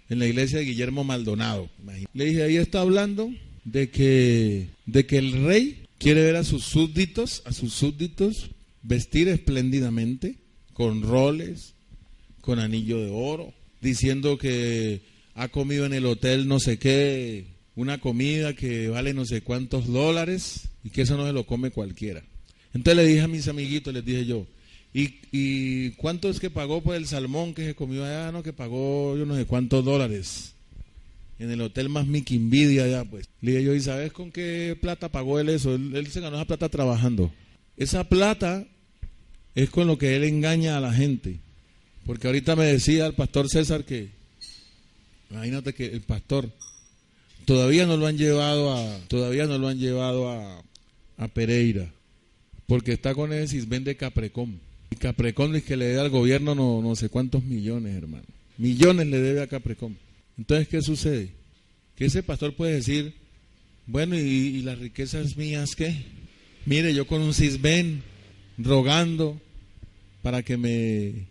en la iglesia de Guillermo Maldonado. Imagínate. Le dije, ahí está hablando de que el rey quiere ver a sus súbditos vestir espléndidamente, con roles, con anillo de oro, diciendo que ha comido en el hotel no sé qué, una comida que vale no sé cuántos dólares y que eso no se lo come cualquiera. Entonces le dije a mis amiguitos, les dije yo, ¿y cuánto es que pagó por el salmón que se comió allá? No, que pagó yo no sé cuántos dólares en el hotel más Miquimbidia allá, pues. Le dije yo, ¿y sabes con qué plata pagó él eso? Él se ganó esa plata trabajando. Esa plata es con lo que él engaña a la gente. Porque ahorita me decía el pastor César que, imagínate que el pastor todavía no lo han llevado a Pereira, porque está con ese Sisbén de Caprecom. Y Caprecom es que le debe al gobierno no sé cuántos millones, hermano. Millones le debe a Caprecom. Entonces, ¿qué sucede? Que ese pastor puede decir, bueno, ¿y las riquezas mías qué? Mire, yo con un Sisbén rogando para que me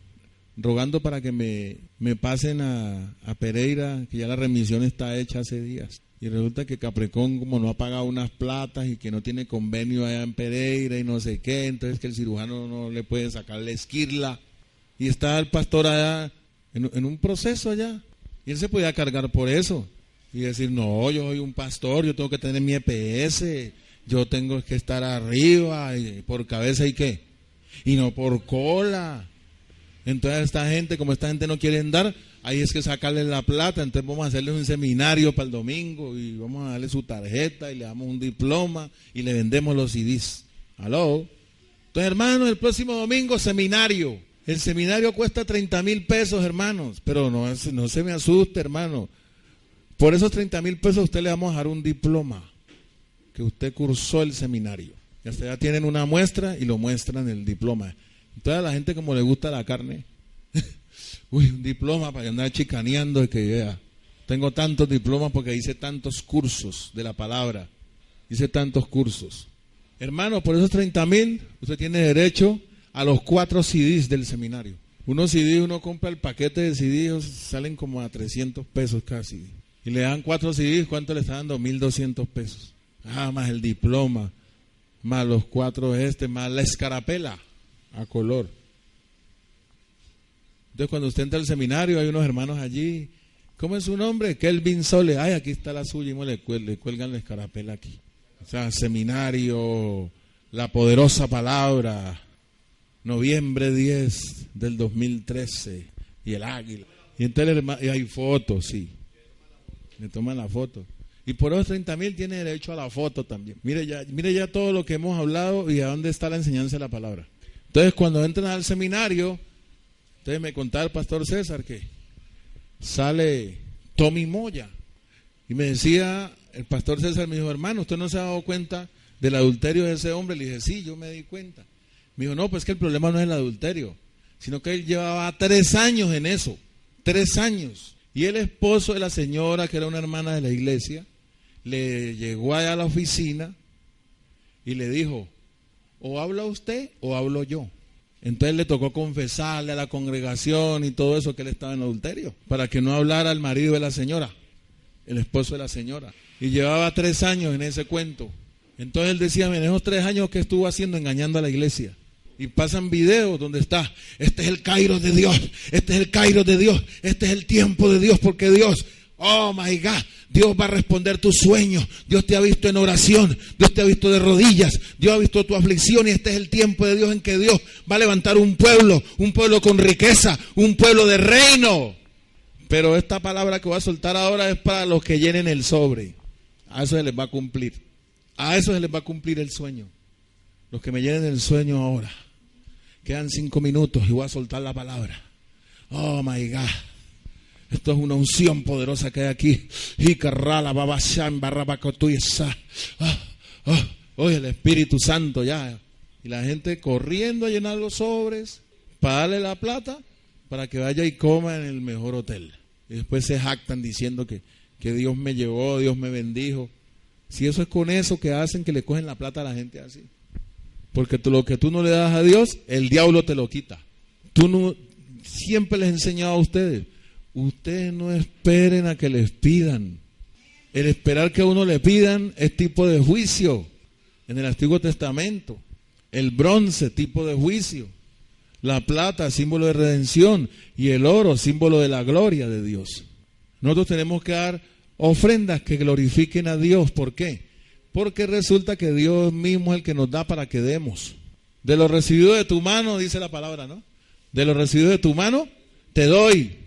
pasen a Pereira, que ya la remisión está hecha hace días. Y resulta que Caprecom, como no ha pagado unas platas y que no tiene convenio allá en Pereira y no sé qué, entonces que el cirujano no le puede sacar la esquirla. Y está el pastor allá en un proceso allá. Y él se podía cargar por eso. Y decir, no, yo soy un pastor, yo tengo que tener mi EPS, yo tengo que estar arriba, y por cabeza y qué. Y no por cola. Entonces como esta gente no quiere dar, ahí es que sacarle la plata, entonces vamos a hacerle un seminario para el domingo y vamos a darle su tarjeta y le damos un diploma y le vendemos los CDs. ¿Aló? Entonces, hermanos, el próximo domingo seminario. El seminario cuesta 30,000 pesos, hermanos, pero no se me asuste, hermano. Por esos 30,000 pesos a usted le vamos a dar un diploma que usted cursó el seminario. Y hasta ya tienen una muestra y lo muestran el diploma. Entonces a la gente como le gusta la carne, un diploma para andar chicaneando, que vea, tengo tantos diplomas porque hice tantos cursos de la palabra, hice tantos cursos. Hermano, por esos 30,000, usted tiene derecho a los 4 CDs del seminario. Uno compra el paquete de CDs, salen como a 300 pesos casi. Y le dan 4 CDs, ¿cuánto le está dando? 1,200 pesos. Más el diploma, más los 4 más la escarapela a color. Entonces cuando usted entra al seminario hay unos hermanos allí. ¿Cómo es su nombre? Kelvin Sole. Ay, aquí está la suya, y le cuelgan la escarapela aquí. O sea, seminario, la poderosa palabra, noviembre 10 del 2013, y el águila. Y entonces y hay fotos, sí. Le toman la foto. Y por esos 30,000 tiene derecho a la foto también. Mire ya todo lo que hemos hablado y a dónde está la enseñanza de la palabra. Entonces cuando entran al seminario, entonces me contaba el pastor César que sale Tommy Moya. Y me decía, el pastor César me dijo, hermano, ¿usted no se ha dado cuenta del adulterio de ese hombre? Le dije, sí, yo me di cuenta. Me dijo, no, pues que el problema no es el adulterio, sino que él llevaba 3 años en eso, 3 años. Y el esposo de la señora, que era una hermana de la iglesia, le llegó allá a la oficina y le dijo, o habla usted o hablo yo. Entonces le tocó confesarle a la congregación y todo eso que él estaba en adulterio, para que no hablara al marido de la señora, el esposo de la señora. Y llevaba 3 años en ese cuento. Entonces él decía, en esos 3 años que estuvo haciendo, engañando a la iglesia. Y pasan videos donde está, este es el Kairos de Dios, este es el Kairos de Dios, este es el tiempo de Dios, porque Dios, oh my God, Dios va a responder tus sueños. Dios te ha visto en oración, Dios te ha visto de rodillas, Dios ha visto tu aflicción y este es el tiempo de Dios en que Dios va a levantar un pueblo con riqueza, un pueblo de reino. Pero esta palabra que voy a soltar ahora es para los que llenen el sobre. A eso se les va a cumplir. A eso se les va a cumplir el sueño. Los que me llenen el sueño ahora. Quedan 5 minutos y voy a soltar la palabra. Oh my God. Esto es una unción poderosa que hay aquí. Oye, el Espíritu Santo ya. Y la gente corriendo a llenar los sobres para darle la plata para que vaya y coma en el mejor hotel. Y después se jactan diciendo que Dios me llevó, Dios me bendijo. Si eso es con eso que hacen, que le cogen la plata a la gente así. Porque lo que tú no le das a Dios, el diablo te lo quita. Siempre les he enseñado a ustedes no esperen a que les pidan. El esperar que a uno le pidan es tipo de juicio. En el Antiguo Testamento, el bronce, tipo de juicio. La plata, símbolo de redención. Y el oro, símbolo de la gloria de Dios. Nosotros tenemos que dar ofrendas que glorifiquen a Dios. ¿Por qué? Porque resulta que Dios mismo es el que nos da para que demos. De lo recibido de tu mano, dice la palabra, ¿no? De lo recibido de tu mano, te doy.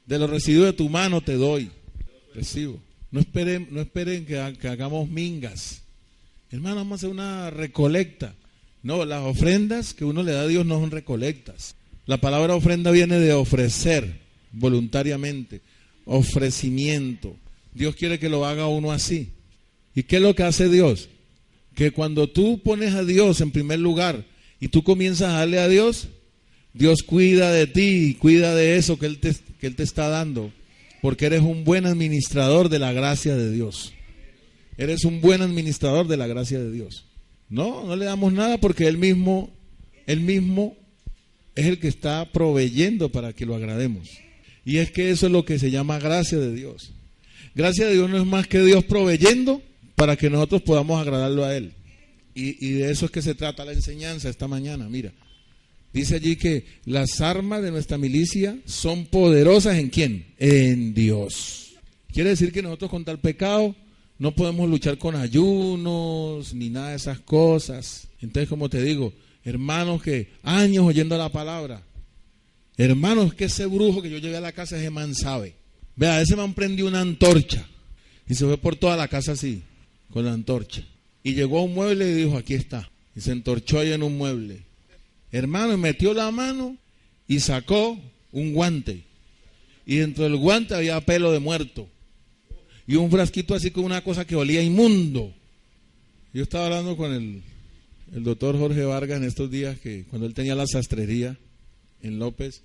De lo recibido de tu mano, te doy. Recibo. No esperen que hagamos mingas. Hermano, vamos a hacer una recolecta. No, las ofrendas que uno le da a Dios no son recolectas. La palabra ofrenda viene de ofrecer voluntariamente. Ofrecimiento. Dios quiere que lo haga uno así. ¿Y qué es lo que hace Dios? Que cuando tú pones a Dios en primer lugar y tú comienzas a darle a Dios, Dios cuida de ti y cuida de eso que Él te está dando, porque eres un buen administrador de la gracia de Dios. Eres un buen administrador de la gracia de Dios. No le damos nada porque Él mismo es el que está proveyendo para que lo agrademos. Y es que eso es lo que se llama gracia de Dios. Gracia de Dios no es más que Dios proveyendo para que nosotros podamos agradarlo a Él. Y de eso es que se trata la enseñanza esta mañana. Mira, dice allí que las armas de nuestra milicia son poderosas ¿en quién? En Dios. Quiere decir que nosotros contra el pecado no podemos luchar con ayunos ni nada de esas cosas. Entonces, como te digo, hermanos que años oyendo la palabra, hermanos que ese brujo que yo llegué a la casa, ese man sabe. Vea, ese man prendió una antorcha y se fue por toda la casa así, con la antorcha. Y llegó a un mueble y dijo, aquí está. Y se entorchó ahí en un mueble. Hermano, metió la mano y sacó un guante. Y dentro del guante había pelo de muerto. Y un frasquito así con una cosa que olía inmundo. Yo estaba hablando con el doctor Jorge Vargas en estos días, que cuando él tenía la sastrería en López,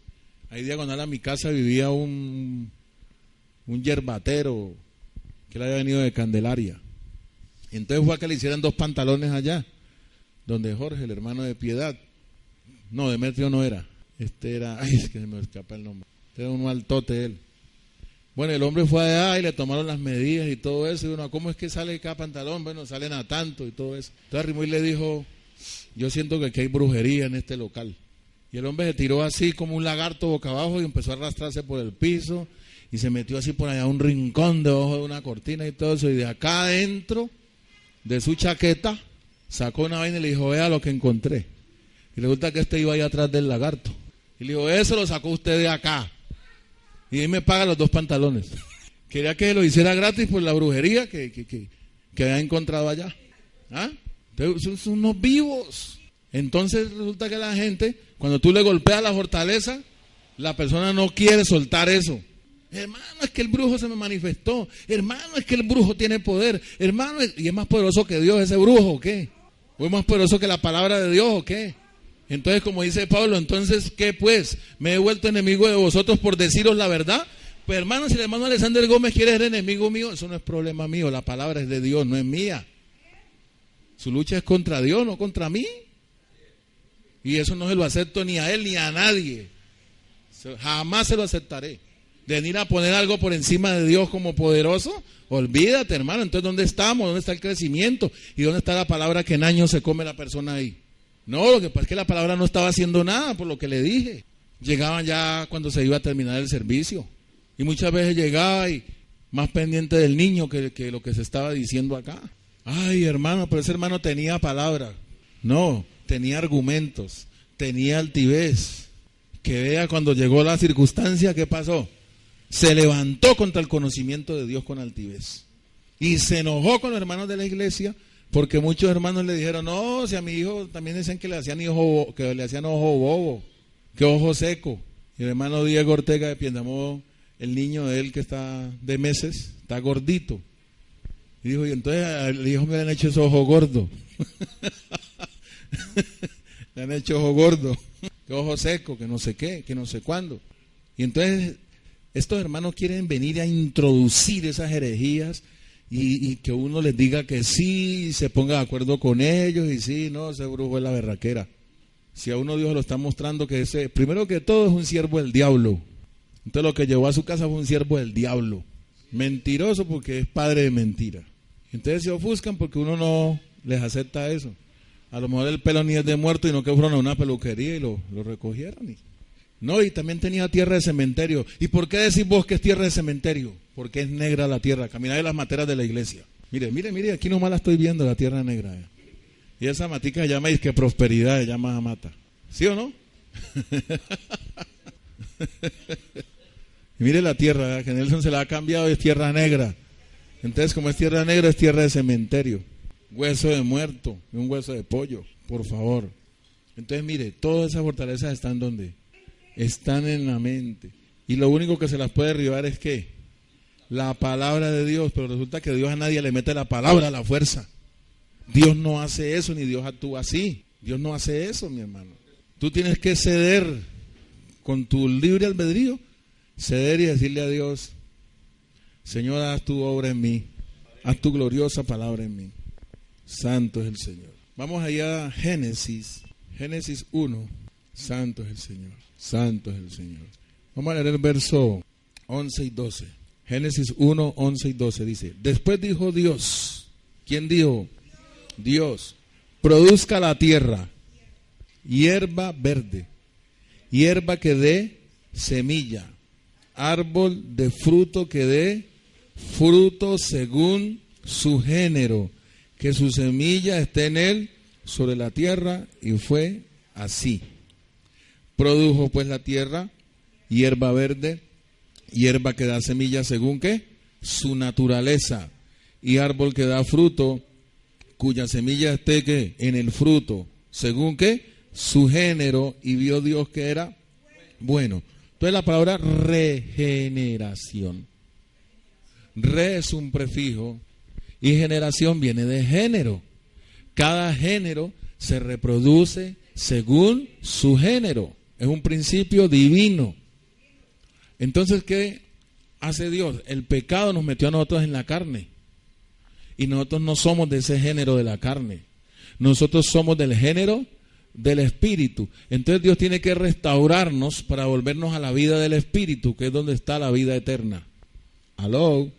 ahí diagonal a mi casa vivía un yerbatero que él había venido de Candelaria. Entonces fue a que le hicieran 2 pantalones allá, donde Jorge, el hermano de Piedad, no, Demetrio no era, era, es que se me escapa el nombre, era un altote él. Bueno, el hombre fue allá y le tomaron las medidas y todo eso, y uno, ¿cómo es que sale cada pantalón? Bueno, salen a tanto y todo eso. Entonces arrimó y le dijo, yo siento que aquí hay brujería en este local. Y el hombre se tiró así como un lagarto boca abajo y empezó a arrastrarse por el piso y se metió así por allá a un rincón debajo de una cortina y todo eso, y de acá adentro de su chaqueta sacó una vaina y le dijo, vea lo que encontré. Y resulta que iba ahí atrás del lagarto. Y le dijo, eso lo sacó usted de acá. Y ahí me paga los 2 pantalones. Quería que lo hiciera gratis por la brujería que había encontrado allá. ¿Ah? Entonces, son unos vivos. Entonces resulta que la gente, cuando tú le golpeas la fortaleza, la persona no quiere soltar eso. Hermano, es que el brujo se me manifestó. Hermano, es que el brujo tiene poder. Hermano, ¿y es más poderoso que Dios ese brujo o qué? ¿O es más poderoso que la palabra de Dios o qué? Entonces, como dice Pablo, entonces, ¿qué pues? ¿Me he vuelto enemigo de vosotros por deciros la verdad? Pues hermano, si el hermano Alexander Gómez quiere ser enemigo mío, eso no es problema mío. La palabra es de Dios, no es mía. Su lucha es contra Dios, no contra mí. Y eso no se lo acepto ni a él ni a nadie. Jamás se lo aceptaré. De venir a poner algo por encima de Dios como poderoso, olvídate, hermano. Entonces, ¿dónde estamos? ¿Dónde está el crecimiento? ¿Y dónde está la palabra que en años se come la persona ahí? No, lo que pasa es que la palabra no estaba haciendo nada por lo que le dije. Llegaban ya cuando se iba a terminar el servicio. Y muchas veces llegaba y más pendiente del niño que lo que se estaba diciendo acá. Ay, hermano, pero ese hermano tenía palabra. No, tenía argumentos, tenía altivez. Que vea cuando llegó la circunstancia, ¿qué pasó? Se levantó contra el conocimiento de Dios con altivez. Y se enojó con los hermanos de la iglesia, porque muchos hermanos le dijeron, no, si a mi hijo también decían que le hacían ojo bobo, que ojo seco. Y el hermano Diego Ortega de Piendamó, el niño de él que está de meses, está gordito. Y dijo, y entonces al hijo me le han hecho ese ojo gordo. Le han hecho ojo gordo, que ojo seco, que no sé qué, que no sé cuándo. Y entonces estos hermanos quieren venir a introducir esas herejías y que uno les diga que sí, y se ponga de acuerdo con ellos, y sí, no, ese brujo es la berraquera. Si a uno Dios lo está mostrando que ese, primero que todo, es un siervo del diablo. Entonces lo que llevó a su casa fue un siervo del diablo. Mentiroso porque es padre de mentira. Entonces se ofuscan porque uno no les acepta eso. A lo mejor el pelo ni es de muerto y no que fueron a una peluquería y lo recogieron. No, y también tenía tierra de cementerio. ¿Y por qué decís vos que es tierra de cementerio? Porque es negra la tierra. Caminá en las materas de la iglesia. Mire, aquí nomás la estoy viendo, la tierra negra. Y esa matica se llama que prosperidad, se llama mata. ¿Sí o no? Y mire la tierra, que Nelson se la ha cambiado y es tierra negra. Entonces, como es tierra negra, es tierra de cementerio. Hueso de muerto y un hueso de pollo, por favor. Entonces, mire, todas esas fortalezas están donde están en la mente. Y lo único que se las puede derribar es que la palabra de Dios, pero resulta que Dios a nadie le mete la palabra a la fuerza. Dios no hace eso, ni Dios actúa así. Dios no hace eso, mi hermano. Tú tienes que ceder con tu libre albedrío, ceder y decirle a Dios, Señor, haz tu obra en mí, haz tu gloriosa palabra en mí. Santo es el Señor. Vamos allá a Génesis 1. Santo es el Señor, santo es el Señor. Vamos a leer el verso 11 y 12. Génesis 1, 11 y 12 dice, después dijo Dios, ¿quién dijo? Dios, produzca la tierra hierba verde, hierba que dé semilla, árbol de fruto que dé fruto según su género, que su semilla esté en él sobre la tierra, y fue así. Produjo pues la tierra hierba verde, hierba que da semilla según ¿qué? Su naturaleza, y árbol que da fruto, cuya semilla esté ¿qué? En el fruto, según ¿qué? Su género, y vio Dios que era bueno. Entonces la palabra regeneración. Re es un prefijo y generación viene de género. Cada género se reproduce según su género. Es un principio divino. Entonces, ¿qué hace Dios? El pecado nos metió a nosotros en la carne. Y nosotros no somos de ese género de la carne. Nosotros somos del género del espíritu. Entonces Dios tiene que restaurarnos para volvernos a la vida del espíritu, que es donde está la vida eterna. ¿Aló?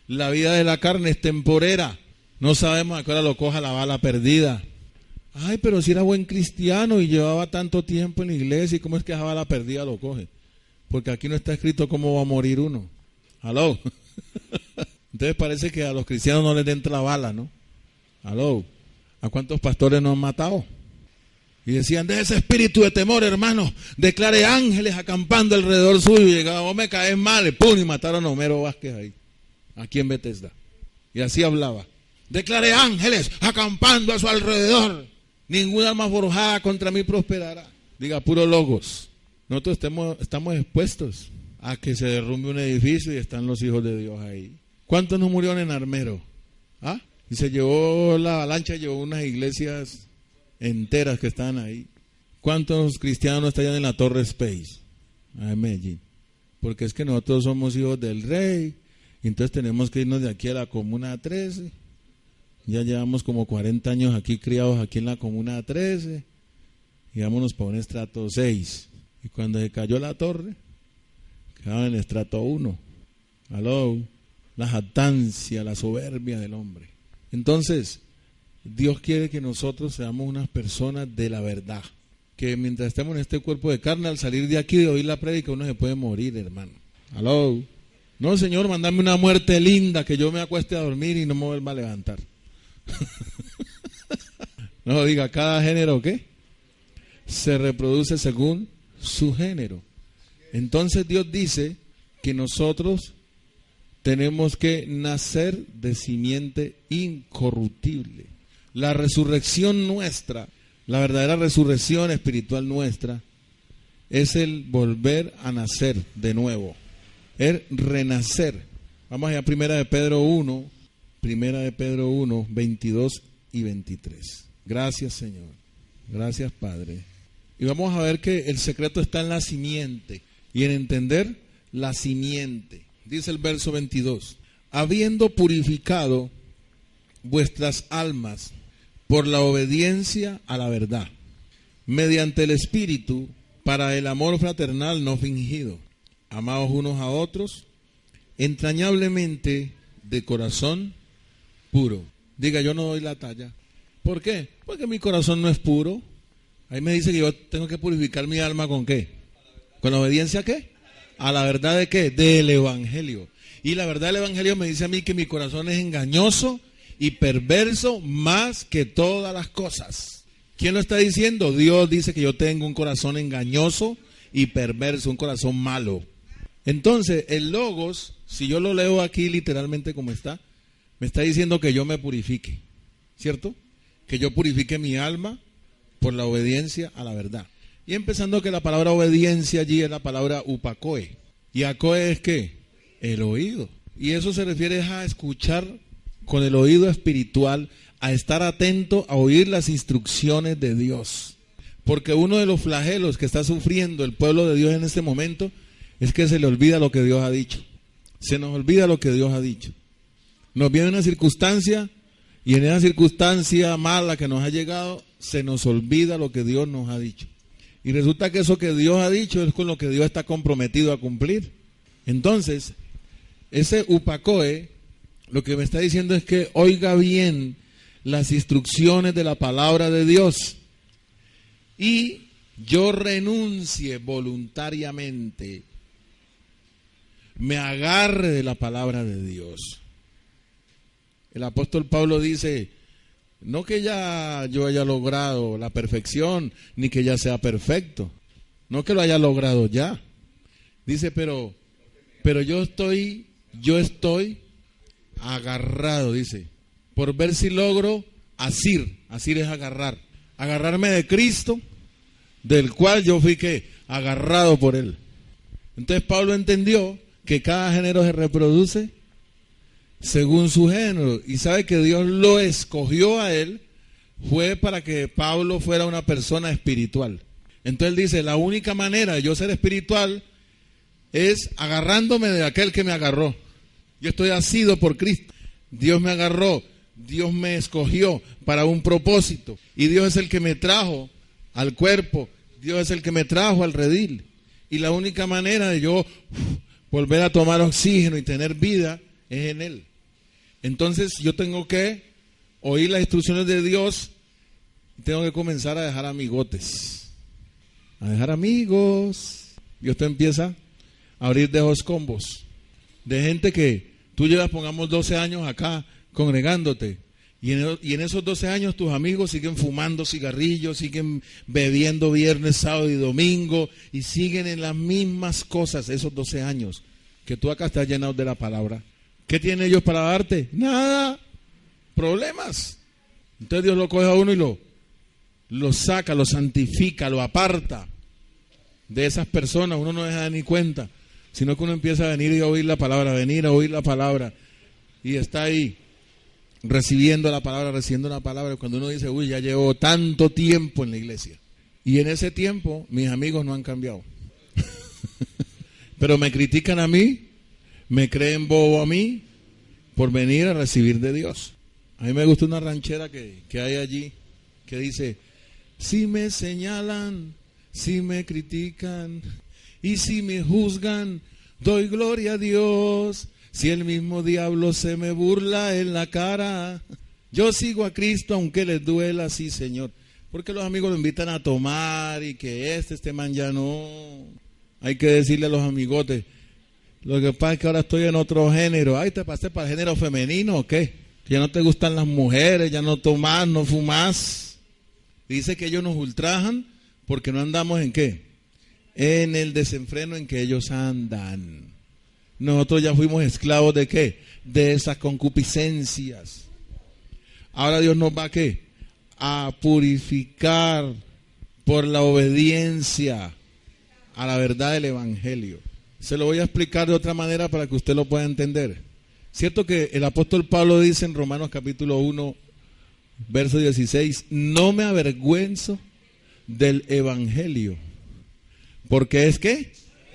La vida de la carne es temporera. No sabemos a qué hora lo coja la bala perdida. Ay, pero si era buen cristiano y llevaba tanto tiempo en la iglesia, ¿y cómo es que esa bala perdida lo coge? Porque aquí no está escrito cómo va a morir uno. ¿Aló? Entonces parece que a los cristianos no les entra la bala, ¿no? ¿Aló? ¿A cuántos pastores nos han matado? Y decían, de ese espíritu de temor, hermano, declare ángeles acampando alrededor suyo. Y llegaba, vos me caes mal, y pum, y mataron a Homero Vázquez ahí, aquí en Bethesda. Y así hablaba. Declare ángeles acampando a su alrededor. Ninguna arma forjada contra mí prosperará. Diga, puro logos. Nosotros estamos expuestos a que se derrumbe un edificio y están los hijos de Dios ahí. ¿Cuántos no murieron en Armero? ¿Ah? Y se llevó la avalancha, llevó unas iglesias enteras que estaban ahí. ¿Cuántos cristianos no están en la Torre Space? En Medellín. Porque es que nosotros somos hijos del rey, y entonces tenemos que irnos de aquí a la Comuna 13. Ya llevamos como 40 años aquí criados aquí en la Comuna 13. y vámonos para un estrato 6. Y cuando se cayó la torre, quedaba en el estrato 1. Aló, la jactancia, la soberbia del hombre. Entonces, Dios quiere que nosotros seamos unas personas de la verdad. Que mientras estemos en este cuerpo de carne, al salir de aquí de oír la prédica, uno se puede morir, hermano. Aló. No, Señor, mandame una muerte linda, que yo me acueste a dormir y no me vuelva a levantar. No, diga, cada género, ¿qué? Se reproduce según su género. Entonces Dios dice que nosotros tenemos que nacer de simiente incorruptible. La resurrección nuestra, la verdadera resurrección espiritual nuestra, es el volver a nacer de nuevo, el renacer. Vamos allá, Primera de Pedro 1, 22 y 23. Gracias, Señor. Gracias, Padre. Y vamos a ver que el secreto está en la simiente y en entender la simiente. Dice el verso 22. Habiendo purificado vuestras almas por la obediencia a la verdad, mediante el Espíritu, para el amor fraternal no fingido, amados unos a otros, entrañablemente de corazón puro. Diga, yo no doy la talla. ¿Por qué? Porque mi corazón no es puro. Ahí me dice que yo tengo que purificar mi alma ¿con qué? ¿Con la obediencia a qué? A la verdad de qué? Del Evangelio. Y la verdad del Evangelio me dice a mí que mi corazón es engañoso y perverso más que todas las cosas. ¿Quién lo está diciendo? Dios dice que yo tengo un corazón engañoso y perverso, un corazón malo. Entonces, el Logos, si yo lo leo aquí literalmente como está, me está diciendo que yo me purifique, ¿cierto? Que yo purifique mi alma por la obediencia a la verdad. Y empezando que la palabra obediencia allí es la palabra upakoe. ¿Y acoe es qué? El oído. Y eso se refiere a escuchar con el oído espiritual, a estar atento a oír las instrucciones de Dios. Porque uno de los flagelos que está sufriendo el pueblo de Dios en este momento es que se le olvida lo que Dios ha dicho. Se nos olvida lo que Dios ha dicho. Nos viene una circunstancia y en esa circunstancia mala que nos ha llegado, se nos olvida lo que Dios nos ha dicho. Y resulta que eso que Dios ha dicho es con lo que Dios está comprometido a cumplir. Entonces, ese upakoe, lo que me está diciendo es que oiga bien las instrucciones de la palabra de Dios y yo renuncie voluntariamente, me agarre de la palabra de Dios. El apóstol Pablo dice, no que ya yo haya logrado la perfección, ni que ya sea perfecto, no que lo haya logrado ya. Dice, pero yo estoy agarrado, dice, por ver si logro asir es agarrar, agarrarme de Cristo, del cual yo fui que agarrado por él. Entonces Pablo entendió que cada género se reproduce según su género, y sabe que Dios lo escogió a él, fue para que Pablo fuera una persona espiritual. Entonces él dice, la única manera de yo ser espiritual es agarrándome de aquel que me agarró. Yo estoy asido por Cristo. Dios me agarró, Dios me escogió para un propósito. Y Dios es el que me trajo al cuerpo, Dios es el que me trajo al redil. Y la única manera de yo volver a tomar oxígeno y tener vida es en Él. Entonces yo tengo que oír las instrucciones de Dios y tengo que comenzar a dejar amigotes, a dejar amigos. Y usted empieza a abrir dejos combos de gente que tú llevas, pongamos 12 años acá congregándote, y en esos 12 años tus amigos siguen fumando cigarrillos, siguen bebiendo viernes, sábado y domingo, y siguen en las mismas cosas esos 12 años, que tú acá estás llenado de la palabra. ¿Qué tienen ellos para darte? Nada, problemas. Entonces Dios lo coge a uno y lo saca, lo santifica, lo aparta de esas personas. Uno no deja ni cuenta, sino que uno empieza a venir y a oír la palabra, venir a oír la palabra, y está ahí recibiendo la palabra, cuando uno dice, uy, ya llevo tanto tiempo en la iglesia, y en ese tiempo mis amigos no han cambiado, pero me critican a mí, me creen bobo a mí, por venir a recibir de Dios. A mí me gusta una ranchera que hay allí, que dice, Si me señalan, si me critican y si me juzgan, doy gloria a Dios. Si el mismo diablo se me burla en la cara, yo sigo a Cristo aunque les duela, sí Señor. Porque los amigos lo invitan a tomar y que este man ya no. Hay que decirle a los amigotes, lo que pasa es que ahora estoy en otro género. Ay, ¿te pasaste para el género femenino o qué? Ya no te gustan las mujeres, ya no tomas, no fumas. Dice que ellos nos ultrajan porque no andamos en qué, en el desenfreno en que ellos andan. Nosotros ya fuimos esclavos de qué, de esas concupiscencias. Ahora Dios nos va a qué, a purificar por la obediencia a la verdad del evangelio. Se lo voy a explicar de otra manera para que usted lo pueda entender. Cierto que el apóstol Pablo dice en Romanos capítulo 1 verso 16, no me avergüenzo del evangelio, porque es que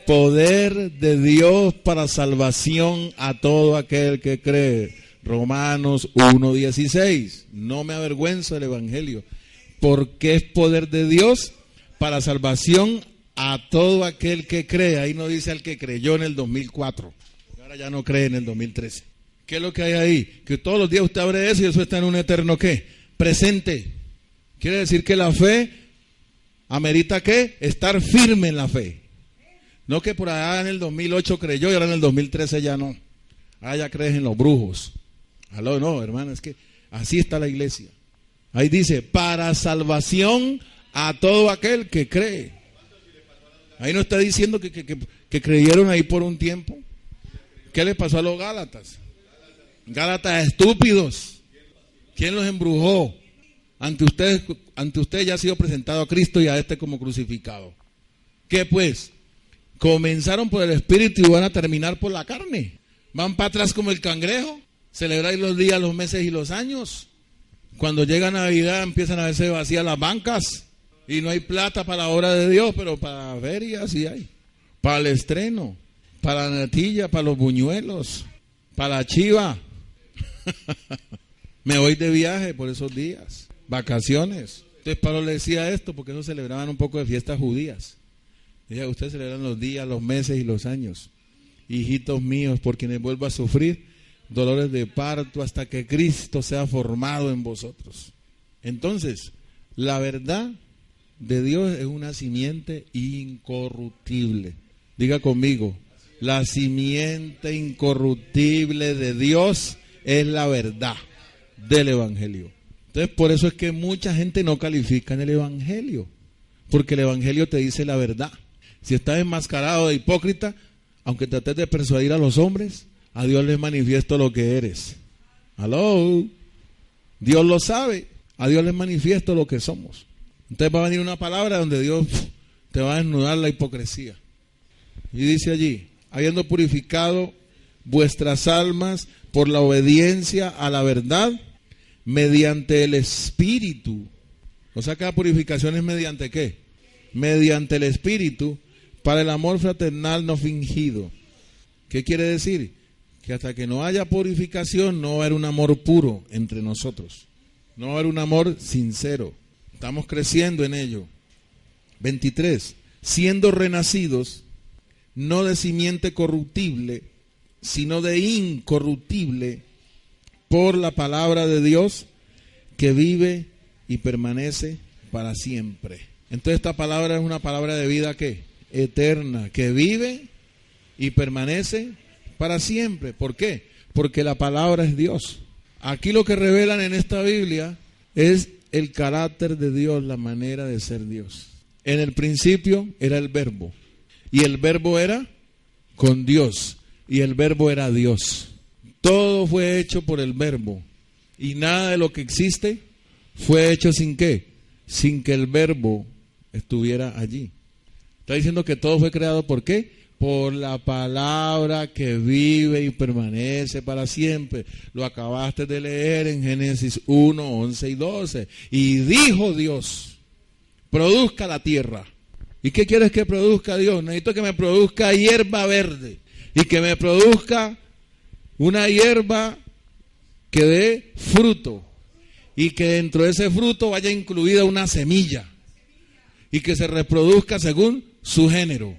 poder de Dios para salvación a todo aquel que cree. Romanos 1:16, no me avergüenzo del evangelio, porque es poder de Dios para salvación a todo aquel que cree. Ahí no dice al que creyó en el 2004, ahora ya no cree en el 2013. ¿Qué es lo que hay ahí? Que todos los días usted abre eso y eso está en un eterno ¿qué? Presente. Quiere decir que la fe amerita ¿qué? Estar firme en la fe. No que por allá en el 2008 creyó y ahora en el 2013 ya no. Ah, ya crees en los brujos. Aló, no, hermano, es que así está la iglesia. Ahí dice, para salvación a todo aquel que cree. Ahí no está diciendo que creyeron ahí por un tiempo. ¿Qué le pasó a los Gálatas? Gálatas estúpidos. ¿Quién los embrujó? Ante usted ya ha sido presentado a Cristo y a este como crucificado. ¿Qué pues? Comenzaron por el Espíritu y van a terminar por la carne. Van para atrás como el cangrejo. Celebráis los días, los meses y los años. Cuando llega Navidad empiezan a verse vacías las bancas. Y no hay plata para la obra de Dios, pero para ferias sí hay. Para el estreno, para la natilla, para los buñuelos, para la chiva. Me voy de viaje por esos días. Vacaciones. Entonces Pablo le decía esto porque ellos celebraban un poco de fiestas judías. Decía, ustedes celebran los días, los meses y los años. Hijitos míos, por quienes vuelvo a sufrir dolores de parto hasta que Cristo sea formado en vosotros. Entonces, la verdad de Dios es una simiente incorruptible. Diga conmigo, la simiente incorruptible de Dios es la verdad del evangelio. Entonces, por eso es que mucha gente no califica en el evangelio, porque el evangelio te dice la verdad. Si estás enmascarado de hipócrita, aunque trates de persuadir a los hombres, a Dios les manifiesto lo que eres. Aló, Dios lo sabe, a Dios les manifiesto lo que somos. Entonces va a venir una palabra donde Dios te va a desnudar la hipocresía. Y dice allí, habiendo purificado vuestras almas por la obediencia a la verdad, mediante el Espíritu. O sea que la purificación es mediante ¿qué? Mediante el Espíritu, para el amor fraternal no fingido. ¿Qué quiere decir? Que hasta que no haya purificación no va a haber un amor puro entre nosotros. No va a haber un amor sincero. Estamos creciendo en ello. 23. Siendo renacidos, no de simiente corruptible, sino de incorruptible, por la palabra de Dios, que vive y permanece para siempre. Entonces esta palabra es una palabra de vida ¿qué? Eterna, que vive y permanece para siempre. ¿Por qué? Porque la palabra es Dios. Aquí lo que revelan en esta Biblia es el carácter de Dios, la manera de ser Dios. En el principio era el verbo, y el verbo era con Dios, y el verbo era Dios. Todo fue hecho por el verbo, y nada de lo que existe fue hecho sin ¿qué? Sin que el verbo estuviera allí. Está diciendo que todo fue creado ¿por qué? Por la palabra que vive y permanece para siempre. Lo acabaste de leer en Génesis 1, 11 y 12. Y dijo Dios, produzca la tierra. ¿Y qué quieres que produzca Dios? Necesito que me produzca hierba verde y que me produzca una hierba que dé fruto y que dentro de ese fruto vaya incluida una semilla y que se reproduzca según su género.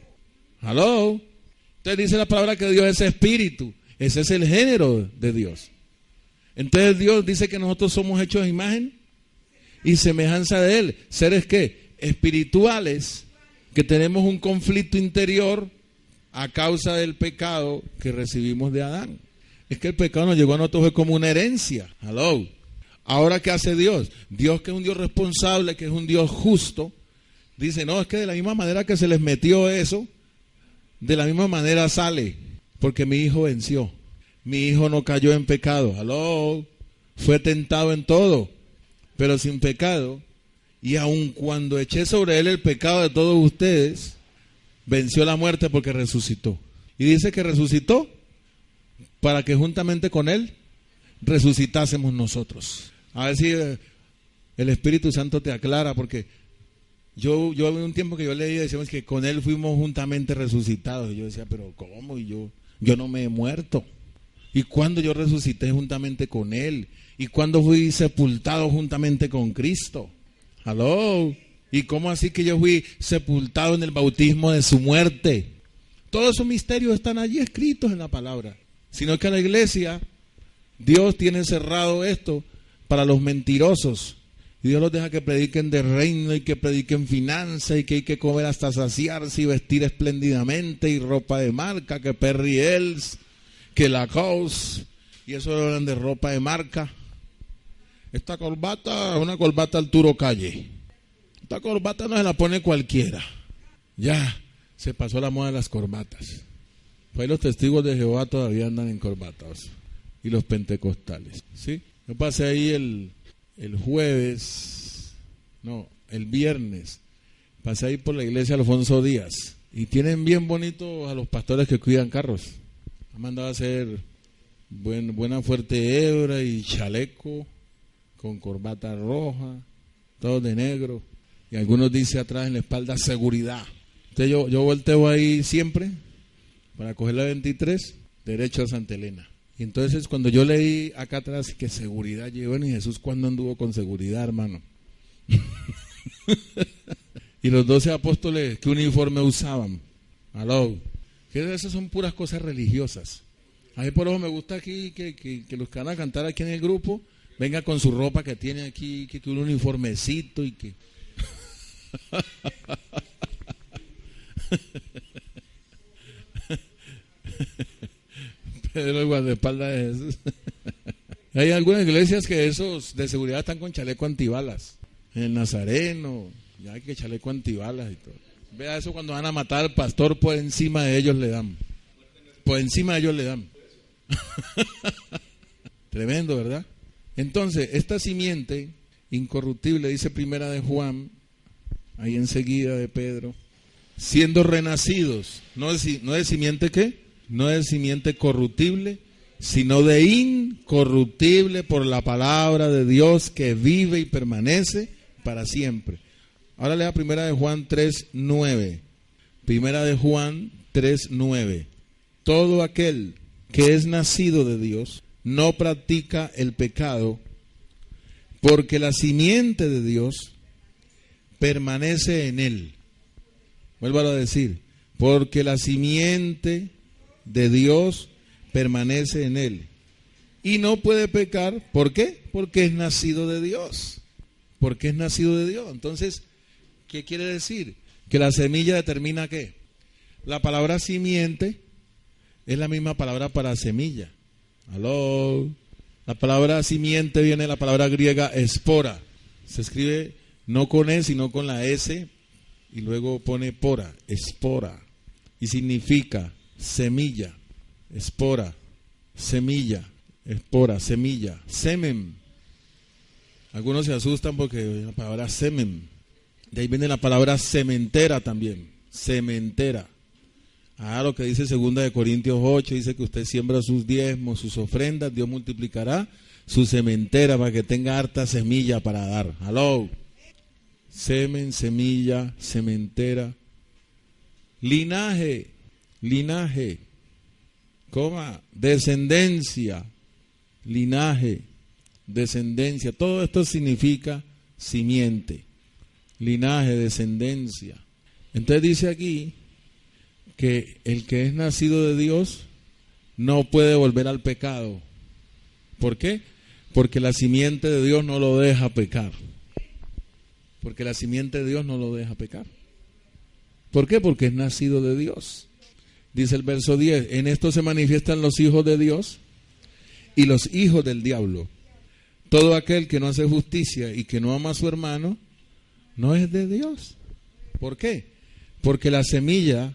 ¿Aló? Entonces dice la palabra que Dios es espíritu. Ese es el género de Dios. Entonces Dios dice que nosotros somos hechos a imagen y semejanza de Él. ¿Seres qué? Espirituales, que tenemos un conflicto interior a causa del pecado que recibimos de Adán. Es que el pecado nos llegó a nosotros fue como una herencia. ¿Aló? Ahora, ¿qué hace Dios? Dios, que es un Dios responsable, que es un Dios justo, dice, no, es que de la misma manera que se les metió eso, de la misma manera sale, porque mi hijo venció. Mi hijo no cayó en pecado. ¿Aló? Fue tentado en todo, pero sin pecado. Y aun cuando eché sobre él el pecado de todos ustedes, venció la muerte porque resucitó. Y dice que resucitó para que juntamente con él resucitásemos nosotros. A ver si el Espíritu Santo te aclara, porque yo había un tiempo que yo leía y decíamos que con él fuimos juntamente resucitados. Y yo decía, pero ¿cómo? Y yo no me he muerto. ¿Y cuándo yo resucité juntamente con él? ¿Y cuándo fui sepultado juntamente con Cristo? ¿Aló? ¿Y cómo así que yo fui sepultado en el bautismo de su muerte? Todos esos misterios están allí escritos en la palabra. Sino que a la iglesia, Dios tiene cerrado esto para los mentirosos. Y Dios los deja que prediquen de reino y que prediquen finanzas y que hay que comer hasta saciarse y vestir espléndidamente y ropa de marca, que Perry Ells, que Lacoste, y eso hablan de ropa de marca. Esta corbata es una corbata Arturo Calle. Esta corbata no se la pone cualquiera. Ya se pasó la moda de las corbatas. Pues ahí los testigos de Jehová todavía andan en corbatas. Y los pentecostales. ¿Sí? Yo pasé ahí el viernes. Pasé ahí por la iglesia Alfonso Díaz. Y tienen bien bonitos a los pastores que cuidan carros. Han mandado a hacer buena fuerte hebra y chaleco con corbata roja, todos de negro, y algunos dice atrás en la espalda seguridad. Entonces yo volteo ahí siempre para coger la 23 derecho a Santa Elena. Y entonces cuando yo leí acá atrás que seguridad llevó, y Jesús cuando anduvo con seguridad, hermano. Y los 12 apóstoles, ¿qué uniforme usaban? Aló, que esas son puras cosas religiosas. A mí por eso me gusta aquí que los que van a cantar aquí en el grupo venga con su ropa que tiene aquí, que un uniformecito y que... Pedro el guardaespaldas de Jesús. Hay algunas iglesias que esos de seguridad están con chaleco antibalas. En el Nazareno, ya hay que chaleco antibalas y todo. Vea eso cuando van a matar al pastor, por encima de ellos le dan. Por encima de ellos le dan. Tremendo, ¿verdad? Entonces, esta simiente incorruptible, dice Primera de Juan, ahí enseguida de Pedro, siendo renacidos, no de simiente ¿qué? No de simiente corruptible, sino de incorruptible por la palabra de Dios que vive y permanece para siempre. Ahora lea Primera de Juan 3:9. Primera de Juan 3:9. Todo aquel que es nacido de Dios no practica el pecado, porque la simiente de Dios permanece en él. Vuélvalo a decir, porque la simiente de Dios permanece en él. Y no puede pecar, ¿por qué? Porque es nacido de Dios. Porque es nacido de Dios. Entonces, ¿qué quiere decir? Que la semilla determina ¿qué? La palabra simiente es la misma palabra para semilla. Aló. La palabra simiente viene de la palabra griega espora. Se escribe no con E, sino con la S, y luego pone pora, espora. Y significa semilla, espora, semilla, espora, semilla, semen. Algunos se asustan porque la palabra semen. De ahí viene la palabra sementera también, sementera. Lo que dice 2 Corintios 8, dice que usted siembra sus diezmos, sus ofrendas, Dios multiplicará su sementera para que tenga harta semilla para dar. Aló. Semen, semilla, sementera. Linaje, descendencia, linaje. descendencia. Todo esto significa simiente, linaje, descendencia. Entonces dice aquí que el que es nacido de Dios no puede volver al pecado. ¿Por qué? Porque la simiente de Dios no lo deja pecar. Porque la simiente de Dios no lo deja pecar. ¿Por qué? Porque es nacido de Dios. Dice el verso 10, en esto se manifiestan los hijos de Dios y los hijos del diablo. Todo aquel que no hace justicia y que no ama a su hermano, no es de Dios. ¿Por qué? Porque la semilla,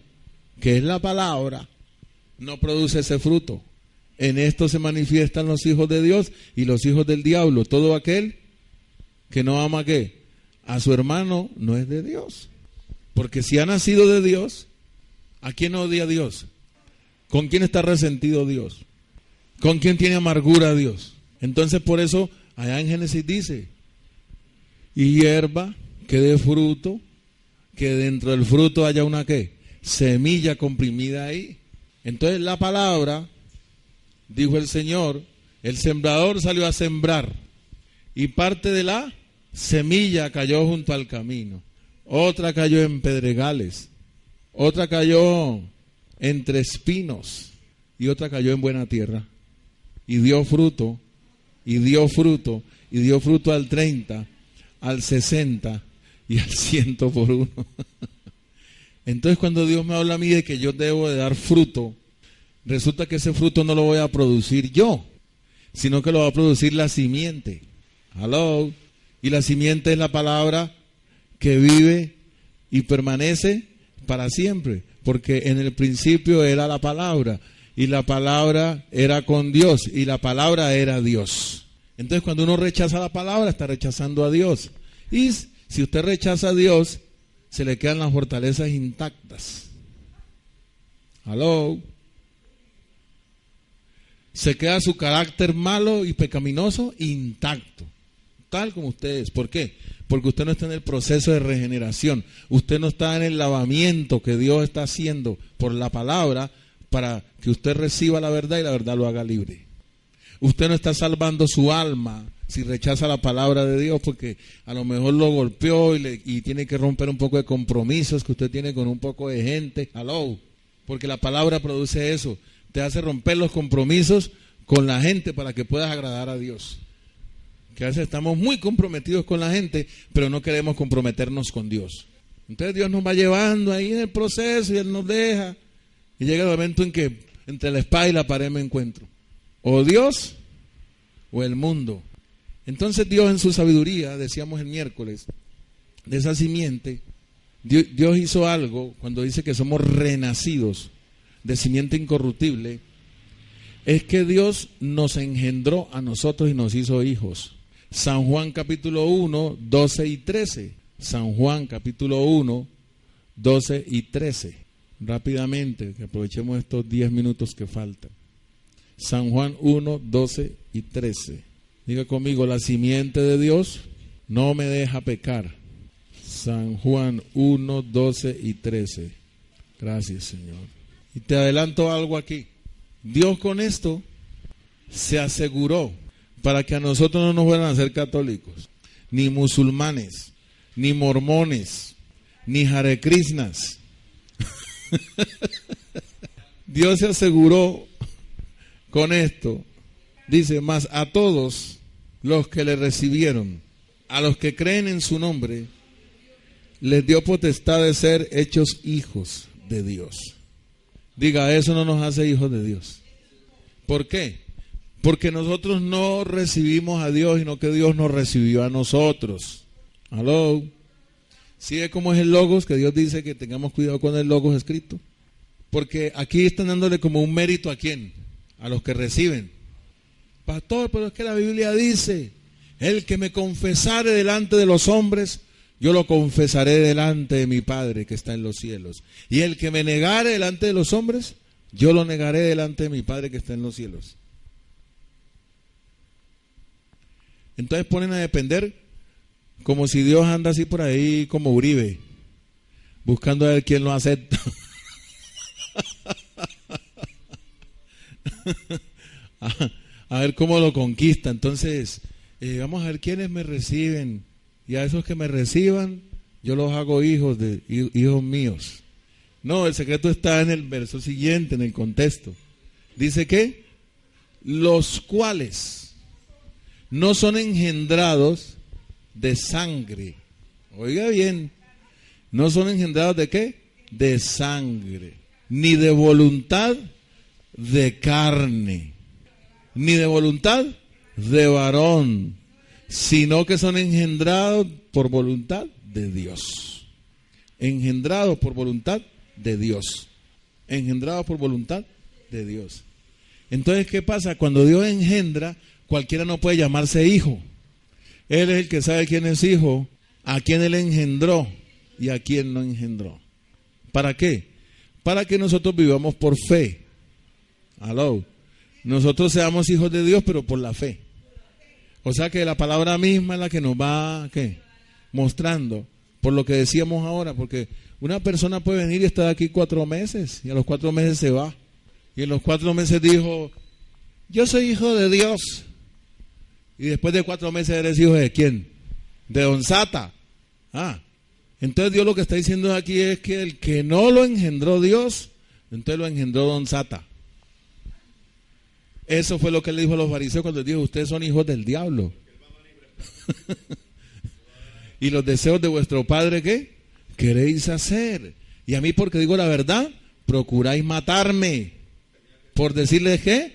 que es la palabra, no produce ese fruto. En esto se manifiestan los hijos de Dios y los hijos del diablo. Todo aquel que no ama ¿qué? A su hermano, no es de Dios. Porque si ha nacido de Dios, ¿a quién odia Dios? ¿Con quién está resentido Dios? ¿Con quién tiene amargura Dios? Entonces por eso allá en Génesis dice, y hierba que dé fruto, que dentro del fruto haya una ¿qué? Semilla comprimida ahí. Entonces la palabra, dijo el Señor, el sembrador salió a sembrar y parte de la semilla cayó junto al camino. Otra cayó en pedregales, otra cayó entre espinos y otra cayó en buena tierra. Y dio fruto, y dio fruto, y dio fruto al 30, al 60 y al 100 por uno. Entonces cuando Dios me habla a mí de que yo debo de dar fruto, resulta que ese fruto no lo voy a producir yo, sino que lo va a producir la simiente. Hello. Y la simiente es la palabra que vive y permanece para siempre, porque en el principio era la palabra, y la palabra era con Dios, y la palabra era Dios. Entonces cuando uno rechaza la palabra, está rechazando a Dios. Y si usted rechaza a Dios, se le quedan las fortalezas intactas. Hello. Se queda su carácter malo y pecaminoso intacto, tal como usted es. ¿Por qué? Porque usted no está en el proceso de regeneración. Usted no está en el lavamiento que Dios está haciendo por la palabra para que usted reciba la verdad y la verdad lo haga libre. Usted no está salvando su alma si rechaza la palabra de Dios, porque a lo mejor lo golpeó y tiene que romper un poco de compromisos que usted tiene con un poco de gente. Hello. Porque la palabra produce eso. Te hace romper los compromisos con la gente para que puedas agradar a Dios. Que a veces estamos muy comprometidos con la gente, pero no queremos comprometernos con Dios. Entonces Dios nos va llevando ahí en el proceso y Él nos deja. Y llega el momento en que entre la espada y la pared me encuentro. O Dios o el mundo. Entonces Dios en su sabiduría, decíamos el miércoles, de esa simiente, Dios hizo algo cuando dice que somos renacidos de simiente incorruptible. Es que Dios nos engendró a nosotros y nos hizo hijos. San Juan capítulo 1, 12 y 13. San Juan capítulo 1, 12 y 13. Rápidamente, que aprovechemos estos 10 minutos que faltan. San Juan 1, 12 y 13. Diga conmigo, la simiente de Dios no me deja pecar. San Juan 1, 12 y 13. Gracias, Señor. Y te adelanto algo aquí. Dios con esto se aseguró para que a nosotros no nos vuelvan a ser católicos, ni musulmanes, ni mormones, ni Hare Krishnas. Dios se aseguró con esto. Dice, más a todos los que le recibieron, a los que creen en su nombre, les dio potestad de ser hechos hijos de Dios. Diga, eso no nos hace hijos de Dios. ¿Por qué? Porque nosotros no recibimos a Dios, sino que Dios nos recibió a nosotros. ¿Aló? ¿Sí ve cómo es el logos? Que Dios dice que tengamos cuidado con el logos escrito. Porque aquí están dándole como un mérito ¿a quién? A los que reciben. Pastor, pero es que la Biblia dice, el que me confesare delante de los hombres, yo lo confesaré delante de mi Padre que está en los cielos. Y el que me negare delante de los hombres, yo lo negaré delante de mi Padre que está en los cielos. Entonces ponen a depender como si Dios anda así por ahí como Uribe, buscando a ver quién lo acepta. A ver cómo lo conquista. Entonces vamos a ver quiénes me reciben, y a esos que me reciban, yo los hago hijos míos. No, el secreto está en el verso siguiente, en el contexto. Dice que los cuales no son engendrados de sangre. Oiga bien, no son engendrados de ¿qué? De sangre, ni de voluntad de carne, ni de voluntad de varón, sino que son engendrados por voluntad de Dios. Engendrados por voluntad de Dios. Engendrados por voluntad de Dios. Entonces, ¿qué pasa? Cuando Dios engendra, cualquiera no puede llamarse hijo. Él es el que sabe quién es hijo, a quién Él engendró y a quién no engendró. ¿Para qué? Para que nosotros vivamos por fe. Aló. Nosotros seamos hijos de Dios, pero por la fe. O sea que la palabra misma es la que nos va, ¿qué? Mostrando, por lo que decíamos ahora, porque una persona puede venir y estar aquí 4 meses, y a los 4 meses se va. Y en los 4 meses dijo, yo soy hijo de Dios. Y después de 4 meses eres hijo de ¿quién? De Don Sata. Entonces Dios lo que está diciendo aquí es que el que no lo engendró Dios, entonces lo engendró Don Sata. Eso fue lo que le dijo a los fariseos cuando dijo, ustedes son hijos del diablo. Y los deseos de vuestro padre, ¿qué? Queréis hacer. Y a mí, porque digo la verdad, procuráis matarme. Por decirles ¿qué?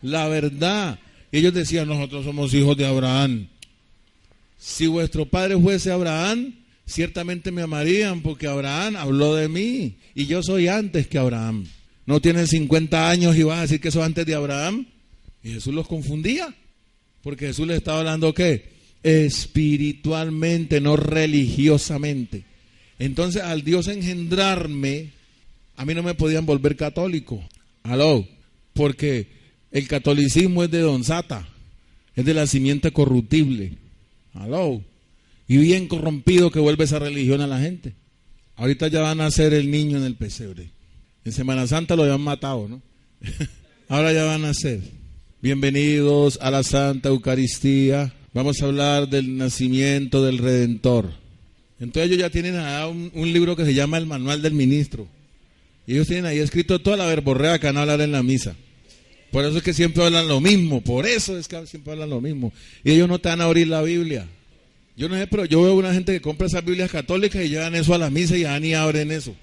La verdad. Y ellos decían, nosotros somos hijos de Abraham. Si vuestro padre fuese Abraham, ciertamente me amarían, porque Abraham habló de mí. Y yo soy antes que Abraham. No tienen 50 años y vas a decir que soy antes de Abraham. Y Jesús los confundía, porque Jesús les estaba hablando ¿qué? Espiritualmente, no religiosamente. Entonces, al Dios engendrarme, a mí no me podían volver católico. Aló, porque el catolicismo es de Don Sata, es de la simiente corruptible. Aló, y bien corrompido que vuelve esa religión a la gente. Ahorita ya van a nacer el niño en el pesebre. En Semana Santa lo habían matado, ¿no? Ahora ya van a nacer. Bienvenidos a la Santa Eucaristía. Vamos a hablar del nacimiento del Redentor. Entonces ellos ya tienen un libro que se llama el Manual del Ministro. Y ellos tienen ahí escrito toda la verborrea que van a hablar en la misa. Por eso es que siempre hablan lo mismo. Por eso es que siempre hablan lo mismo. Y ellos no te van a abrir la Biblia. Yo no sé, pero yo veo una gente que compra esas Biblias católicas y llevan eso a la misa y ya ni abren eso.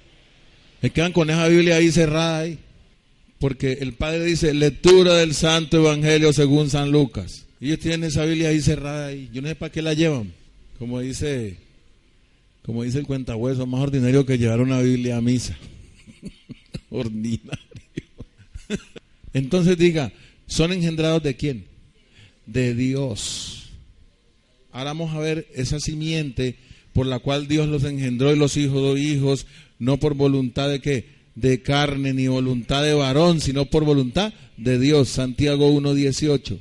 Se quedan con esa Biblia ahí cerrada ahí. Porque el Padre dice, lectura del Santo Evangelio según San Lucas. Y ellos tienen esa Biblia ahí cerrada ahí. Yo no sé para qué la llevan. Como dice el cuentahueso, más ordinario que llevar una Biblia a misa. Ordinario. Entonces diga, ¿son engendrados de quién? De Dios. Ahora vamos a ver esa simiente por la cual Dios los engendró y los hijos, no por voluntad de ¿qué? De carne ni voluntad de varón, sino por voluntad de Dios. Santiago 1:18.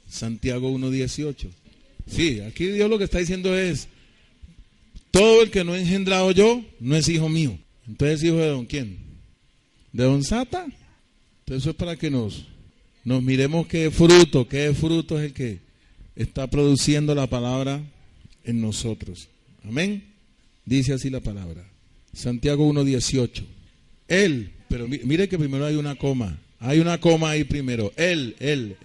Santiago 1:18. Sí, aquí Dios lo que está diciendo es, todo el que no he engendrado yo, no es hijo mío. Entonces, ¿hijo de don quién? ¿De Don Sata? Entonces eso es para que nos miremos qué fruto es el que está produciendo la palabra en nosotros. Amén. Dice así la palabra. Santiago 1:18. Él, pero mire que primero hay una coma. Hay una coma ahí primero. Él.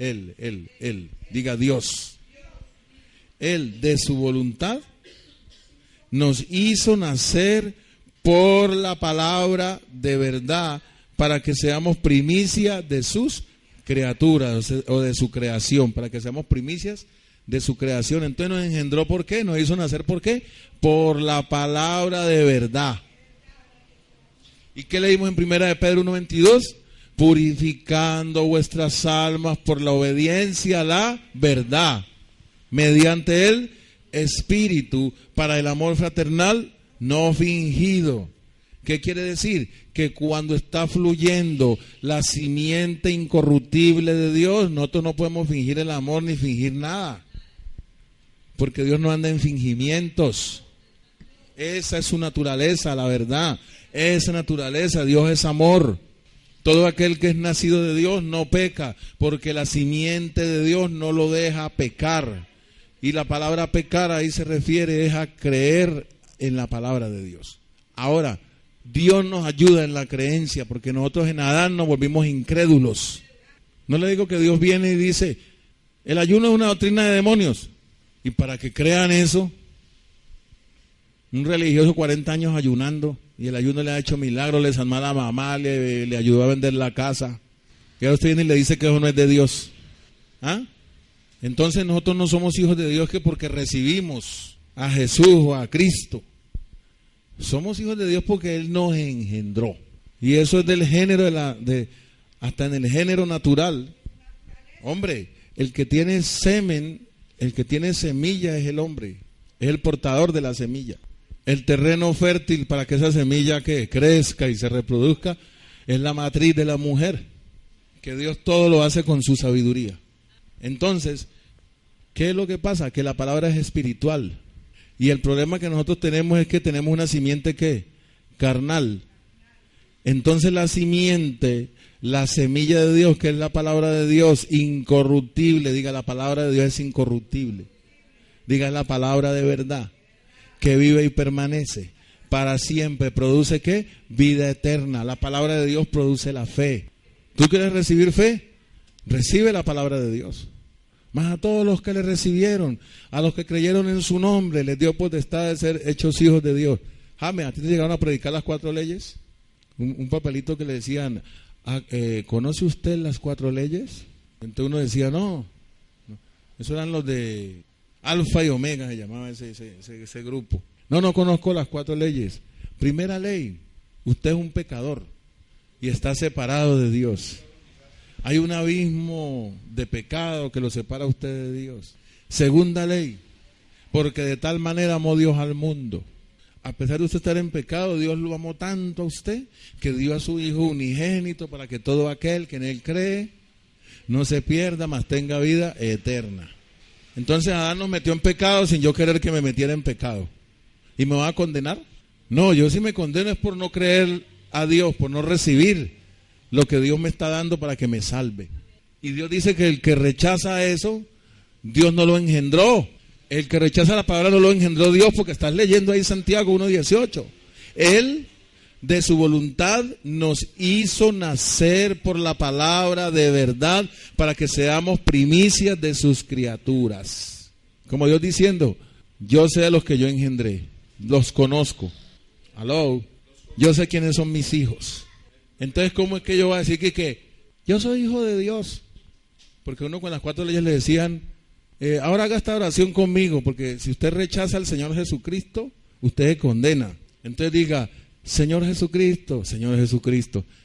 Diga Dios. Él, de su voluntad, nos hizo nacer por la palabra de verdad, para que seamos primicia de sus criaturas o de su creación, para que seamos primicias de su creación. Entonces nos engendró, ¿por qué? Nos hizo nacer, ¿por qué? Por la palabra de verdad. ¿Y qué leímos en 1 de Pedro 1:22? Purificando vuestras almas por la obediencia a la verdad, mediante el Espíritu, para el amor fraternal no fingido. ¿Qué quiere decir? Que cuando está fluyendo la simiente incorruptible de Dios, nosotros no podemos fingir el amor ni fingir nada, porque Dios no anda en fingimientos. Esa es su naturaleza, la verdad. Esa naturaleza, Dios es amor. Todo aquel que es nacido de Dios no peca, porque la simiente de Dios no lo deja pecar. Y la palabra pecar ahí se refiere es a creer en la palabra de Dios. Ahora, Dios nos ayuda en la creencia, porque nosotros en Adán nos volvimos incrédulos. No le digo que Dios viene y dice, el ayuno es una doctrina de demonios. Y para que crean eso, un religioso 40 años ayunando, y el ayuno le ha hecho milagros, le sanó a la mamá, le ayudó a vender la casa. Y ahora usted viene y le dice que eso no es de Dios. ¿Ah? Entonces nosotros no somos hijos de Dios que porque recibimos a Jesús o a Cristo. Somos hijos de Dios porque Él nos engendró. Y eso es del género hasta en el género natural. Hombre, el que tiene semen, el que tiene semilla es el hombre. Es el portador de la semilla. El terreno fértil para que esa semilla que crezca y se reproduzca es la matriz de la mujer. Que Dios todo lo hace con su sabiduría. Entonces, ¿qué es lo que pasa? Que la palabra es espiritual. Y el problema que nosotros tenemos es que tenemos una simiente ¿qué? Carnal. Entonces la simiente, la semilla de Dios, que es la palabra de Dios, incorruptible, diga la palabra de Dios es incorruptible. Diga la palabra de verdad, que vive y permanece para siempre. ¿Produce qué? Vida eterna. La palabra de Dios produce la fe. ¿Tú quieres recibir fe? Recibe la palabra de Dios. Más a todos los que le recibieron, a los que creyeron en su nombre, les dio potestad de ser hechos hijos de Dios. Jaime, ¿a ti te llegaron a predicar las 4 leyes? Un papelito que le decían, ¿conoce usted las 4 leyes? Entonces uno decía, no. Eso eran los de Alfa y Omega, se llamaba ese grupo. No conozco las 4 leyes. Primera ley, usted es un pecador y está separado de Dios. Hay un abismo de pecado que lo separa a usted de Dios. Segunda ley, porque de tal manera amó Dios al mundo. A pesar de usted estar en pecado, Dios lo amó tanto a usted que dio a su Hijo unigénito para que todo aquel que en Él cree no se pierda, mas tenga vida eterna. Entonces Adán nos metió en pecado sin yo querer que me metiera en pecado. ¿Y me va a condenar? No, yo sí me condeno es por no creer a Dios, por no recibir lo que Dios me está dando para que me salve. Y Dios dice que el que rechaza eso, Dios no lo engendró. El que rechaza la palabra no lo engendró Dios, porque estás leyendo ahí Santiago 1:18. Él, de su voluntad, nos hizo nacer por la palabra de verdad para que seamos primicias de sus criaturas. Como Dios diciendo, yo sé a los que yo engendré, los conozco. Aló, yo sé quiénes son mis hijos. Entonces, ¿cómo es que yo voy a decir que yo soy hijo de Dios? Porque uno con las 4 leyes le decían, ahora haga esta oración conmigo, porque si usted rechaza al Señor Jesucristo, usted se condena. Entonces diga, Señor Jesucristo,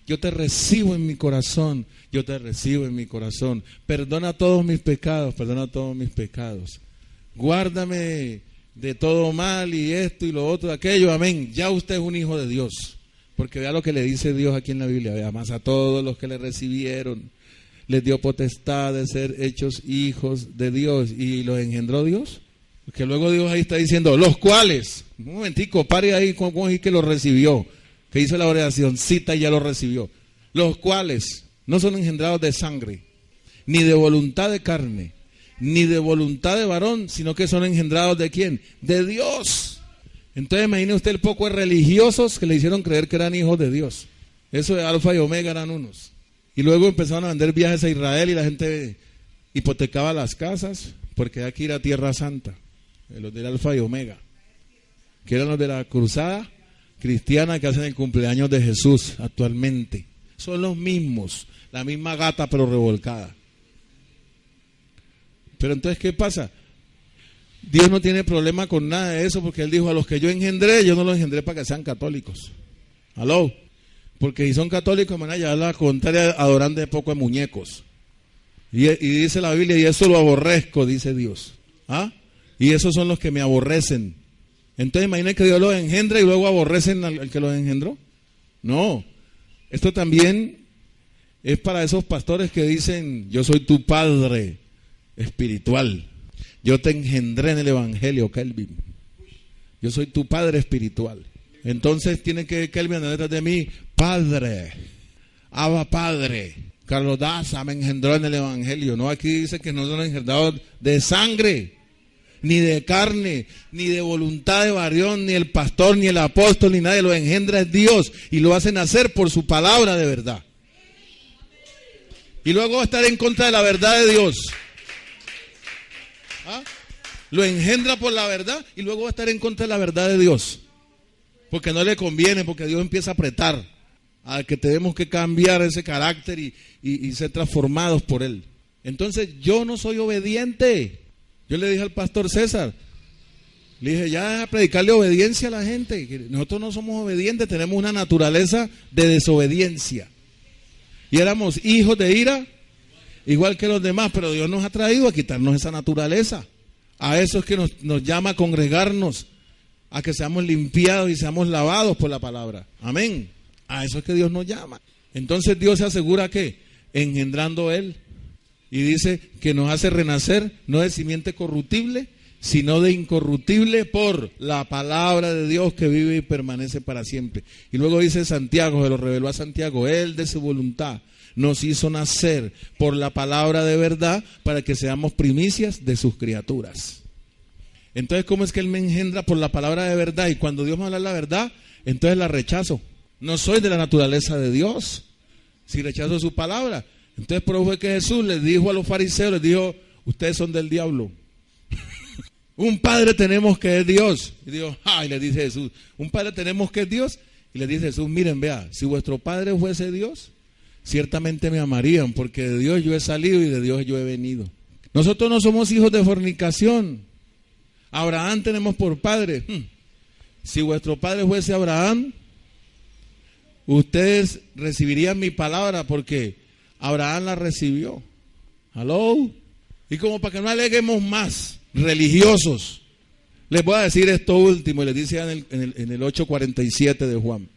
yo te recibo en mi corazón, yo te recibo en mi corazón. Perdona todos mis pecados, Guárdame de todo mal y esto y lo otro, aquello, amén. Ya usted es un hijo de Dios. Porque vea lo que le dice Dios aquí en la Biblia. Vea, más a todos los que le recibieron, les dio potestad de ser hechos hijos de Dios. ¿Y los engendró Dios? Porque luego Dios ahí está diciendo, los cuales, un momentico, pare ahí, ¿cómo es que los recibió? Que hizo la oracióncita y ya los recibió. Los cuales no son engendrados de sangre, ni de voluntad de carne, ni de voluntad de varón, sino que son engendrados ¿de quién? De Dios. Entonces imagine usted el poco de religiosos que le hicieron creer que eran hijos de Dios. Eso de Alfa y Omega eran unos. Y luego empezaron a vender viajes a Israel y la gente hipotecaba las casas porque hay que ir a Tierra Santa. Los del Alfa y Omega, que eran los de la cruzada cristiana que hacen el cumpleaños de Jesús actualmente. Son los mismos, la misma gata pero revolcada. Pero entonces, ¿qué pasa? Dios no tiene problema con nada de eso, porque Él dijo, a los que yo engendré, yo no los engendré para que sean católicos. ¿Aló? Porque si son católicos, van a llevar la contraria adorando de poco de muñecos. Y dice la Biblia, y eso lo aborrezco, dice Dios. ¿Ah? Y esos son los que me aborrecen. Entonces imaginen que Dios los engendra y luego aborrecen al que los engendró. No, esto también es para esos pastores que dicen, yo soy tu padre espiritual. Yo te engendré en el Evangelio, Kelvin. Yo soy tu padre espiritual. Entonces tiene que Kelvin andar detrás de mí, Padre, Abba Padre. Carlos Daza me engendró en el Evangelio. No, aquí dice que no son engendrados de sangre, ni de carne, ni de voluntad de varón, ni el pastor, ni el apóstol, ni nadie. Lo engendra es Dios y lo hace nacer por su palabra de verdad. Y luego va a estar en contra de la verdad de Dios. ¿Ah? Lo engendra por la verdad y luego va a estar en contra de la verdad de Dios. Porque no le conviene, porque Dios empieza a apretar a que tenemos que cambiar ese carácter y ser transformados por Él. Entonces yo no soy obediente. Yo le dije al pastor César, le dije, ya predicarle obediencia a la gente, que nosotros no somos obedientes, tenemos una naturaleza de desobediencia. Y éramos hijos de ira, igual que los demás, pero Dios nos ha traído a quitarnos esa naturaleza. A eso es que nos llama a congregarnos, a que seamos limpiados y seamos lavados por la palabra. Amén. A eso es que Dios nos llama. Entonces Dios se asegura que engendrando Él. Y dice que nos hace renacer, no de simiente corruptible, sino de incorruptible por la palabra de Dios que vive y permanece para siempre. Y luego dice Santiago, se lo reveló a Santiago, Él de su voluntad nos hizo nacer por la palabra de verdad para que seamos primicias de sus criaturas. Entonces, ¿cómo es que Él me engendra? Por la palabra de verdad. Y cuando Dios me habla la verdad, entonces la rechazo. No soy de la naturaleza de Dios si rechazo su palabra. Entonces por eso fue que Jesús les dijo a los fariseos, les dijo, ustedes son del diablo. Un padre tenemos que es Dios. Y dijo, y le dice Jesús, un padre tenemos que es Dios. Y le dice Jesús, miren, vea, si vuestro padre fuese Dios, ciertamente me amarían, porque de Dios yo he salido y de Dios yo he venido. Nosotros no somos hijos de fornicación. Abraham tenemos por padre. Si vuestro padre fuese Abraham, ustedes recibirían mi palabra, porque Abraham la recibió. ¿Aló? Y como para que no aleguemos más, religiosos, les voy a decir esto último, y les dice en el 8:47 de Juan.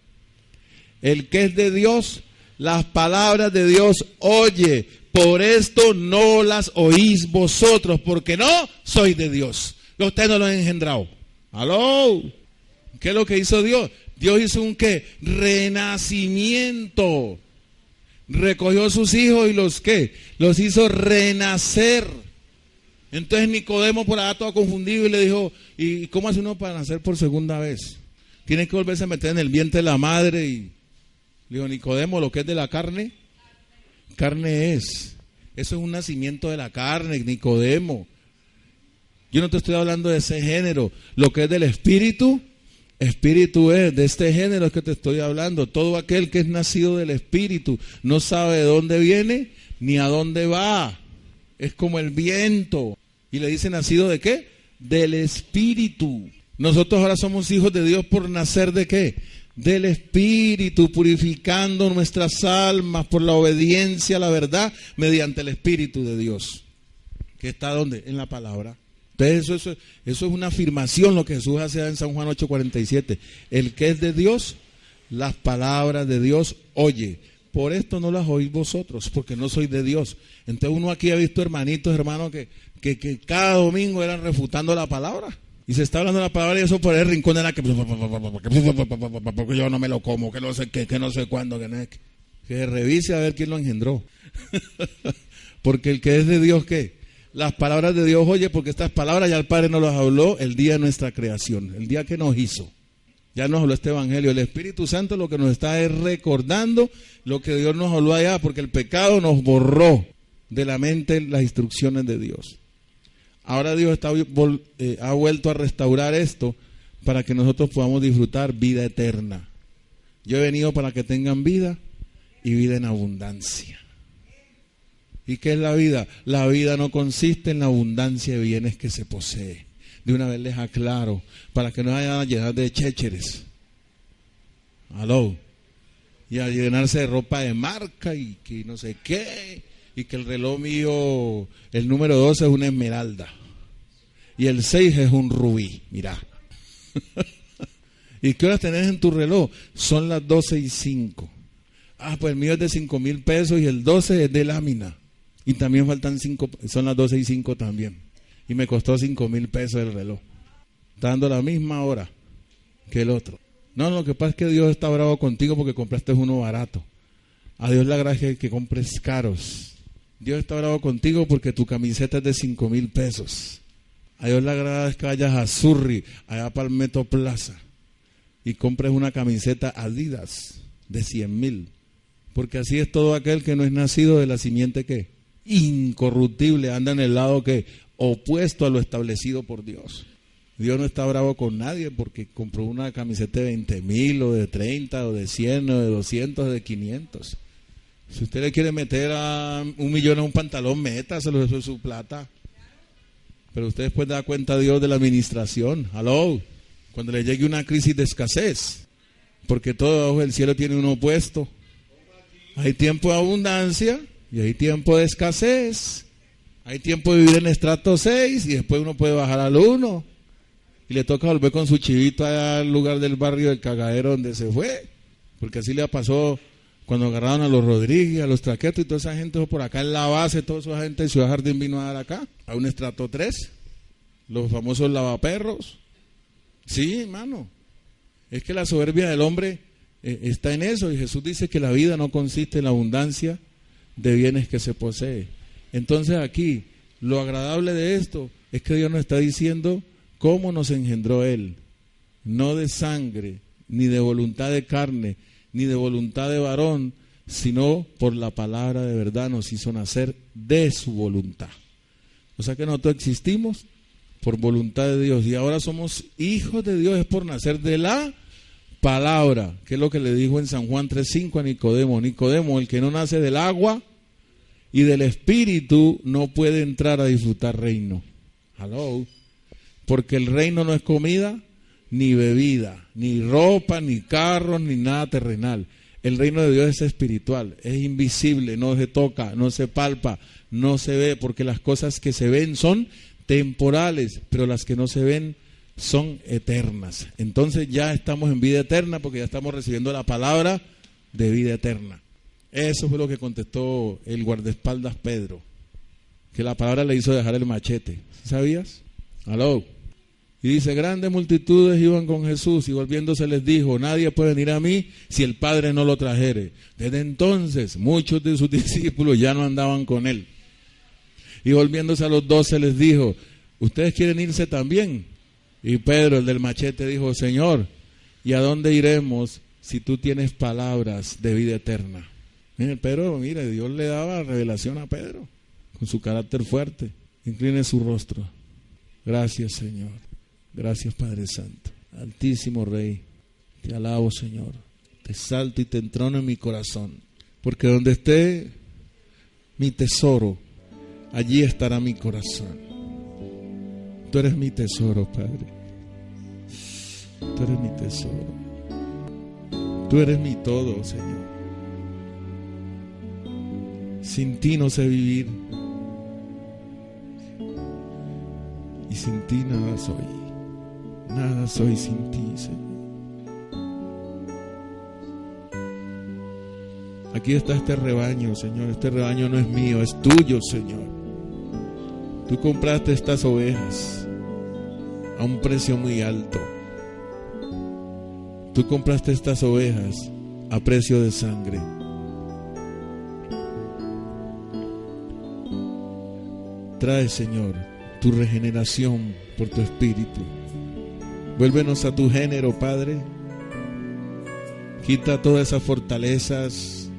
El que es de Dios, las palabras de Dios oye, por esto no las oís vosotros, porque no sois de Dios. Ustedes no lo han engendrado. ¿Aló? ¿Qué es lo que hizo Dios? Dios hizo un ¿qué? Renacimiento. Recogió a sus hijos y los ¿qué? Los hizo renacer. Entonces Nicodemo por allá todo confundido y le dijo, ¿y cómo hace uno para nacer por segunda vez? Tiene que volverse a meter en el vientre de la madre. Y le dijo, Nicodemo, lo que es de la carne, carne es. Eso es un nacimiento de la carne, Nicodemo. Yo no te estoy hablando de ese género. Lo que es del espíritu, espíritu es. De este género es que te estoy hablando. Todo aquel que es nacido del espíritu no sabe de dónde viene ni a dónde va. Es como el viento. Y le dice, ¿nacido de qué? Del espíritu. Nosotros ahora somos hijos de Dios por nacer de qué? Del espíritu, purificando nuestras almas por la obediencia a la verdad mediante el espíritu de Dios. ¿Que está dónde? En la palabra. Entonces eso es una afirmación lo que Jesús hace en San Juan 8:47. El que es de Dios, las palabras de Dios oye. Por esto no las oís vosotros, porque no sois de Dios. Entonces uno aquí ha visto hermanitos, hermanos, que cada domingo eran refutando la palabra. Y se está hablando de la palabra y eso por el rincón de la que yo no me lo como, que no sé qué, que no sé cuándo, que revise a ver quién lo engendró. Porque el que es de Dios, ¿qué? Las palabras de Dios oye, porque estas palabras ya el Padre nos las habló el día de nuestra creación, el día que nos hizo. Ya nos habló este evangelio. El Espíritu Santo lo que nos está es recordando lo que Dios nos habló allá, porque el pecado nos borró de la mente las instrucciones de Dios. Ahora Dios ha vuelto a restaurar esto para que nosotros podamos disfrutar vida eterna. Yo he venido para que tengan vida y vida en abundancia. ¿Y qué es la vida? La vida no consiste en la abundancia de bienes que se posee. De una vez les aclaro, para que no vayan a llenar de chécheres. Aló. Y a llenarse de ropa de marca y que no sé qué. Y que el reloj mío, el número 12 es una esmeralda. Y el 6 es un rubí. Mirá. ¿Y qué horas tenés en tu reloj? Son las 12:05. Pues el mío es de 5,000 pesos y el 12 es de lámina. Y también faltan 5, son las 12:05 también. Y me costó 5,000 pesos el reloj. Está dando la misma hora que el otro. No, lo que pasa es que Dios está bravo contigo porque compraste uno barato. A Dios la gracia es que compres caros. Dios está bravo contigo porque tu camiseta es de 5,000 pesos. A Dios le agrada es que vayas a Surrey, allá para el Metro Plaza, y compres una camiseta Adidas de 100,000. Porque así es todo aquel que no es nacido de la simiente que incorruptible, anda en el lado que opuesto a lo establecido por Dios. Dios no está bravo con nadie porque compró una camiseta de 20,000 o de 30 o de 100 o de 200 o de 500. Si usted le quiere meter a 1,000,000 a un pantalón, métaselo, eso es su plata. Pero usted después da cuenta a Dios de la administración. Hello, cuando le llegue una crisis de escasez, porque todo debajo del cielo tiene un opuesto. Hay tiempo de abundancia y hay tiempo de escasez. Hay tiempo de vivir en estrato 6 y después uno puede bajar al 1. Y le toca volver con su chivito allá al lugar del barrio del cagadero donde se fue. Porque así le pasó cuando agarraron a los Rodríguez, a los Traquetos y toda esa gente por acá en la base, toda esa gente de Ciudad Jardín vino a dar acá, a un estrato 3. Los famosos lavaperros. Sí, hermano. Es que la soberbia del hombre está en eso. Y Jesús dice que la vida no consiste en la abundancia de bienes que se posee. Entonces aquí, lo agradable de esto es que Dios nos está diciendo cómo nos engendró Él, no de sangre, ni de voluntad de carne, ni de voluntad de varón, sino por la palabra de verdad nos hizo nacer de su voluntad. O sea que nosotros existimos por voluntad de Dios y ahora somos hijos de Dios, es por nacer de la palabra, que es lo que le dijo en San Juan 3:5 a Nicodemo. Nicodemo, el que no nace del agua y del espíritu no puede entrar a disfrutar reino. Hello. Porque el reino no es comida, ni bebida, ni ropa, ni carros, ni nada terrenal. El reino de Dios es espiritual, es invisible, no se toca, no se palpa, no se ve, porque las cosas que se ven son temporales, pero las que no se ven son eternas. Entonces ya estamos en vida eterna porque ya estamos recibiendo la palabra de vida eterna. Eso fue lo que contestó el guardaespaldas Pedro, que la palabra le hizo dejar el machete. ¿Sabías? Aló. Y dice, grandes multitudes iban con Jesús y volviéndose les dijo, nadie puede venir a mí si el Padre no lo trajere. Desde entonces muchos de sus discípulos ya no andaban con él. Y volviéndose a los 12 les dijo, ¿ustedes quieren irse también? Y Pedro, el del machete, dijo, Señor, ¿y a dónde iremos si tú tienes palabras de vida eterna? Mire, Pedro, mire, Dios le daba revelación a Pedro con su carácter fuerte. Incline su rostro. Gracias, Señor. Gracias, Padre Santo. Altísimo Rey, te alabo, Señor. Te exalto y te entrono en mi corazón. Porque donde esté mi tesoro, allí estará mi corazón. Tú eres mi tesoro, Padre. Tú eres mi tesoro. Tú eres mi todo, Señor. Sin ti no sé vivir. Y sin ti nada soy. Nada soy sin ti, Señor. Aquí está este rebaño, Señor. Este rebaño no es mío, es tuyo, Señor. Tú compraste estas ovejas a un precio muy alto. Tú compraste estas ovejas a precio de sangre. Trae, Señor, tu regeneración por tu espíritu. Vuélvenos a tu género, Padre. Quita todas esas fortalezas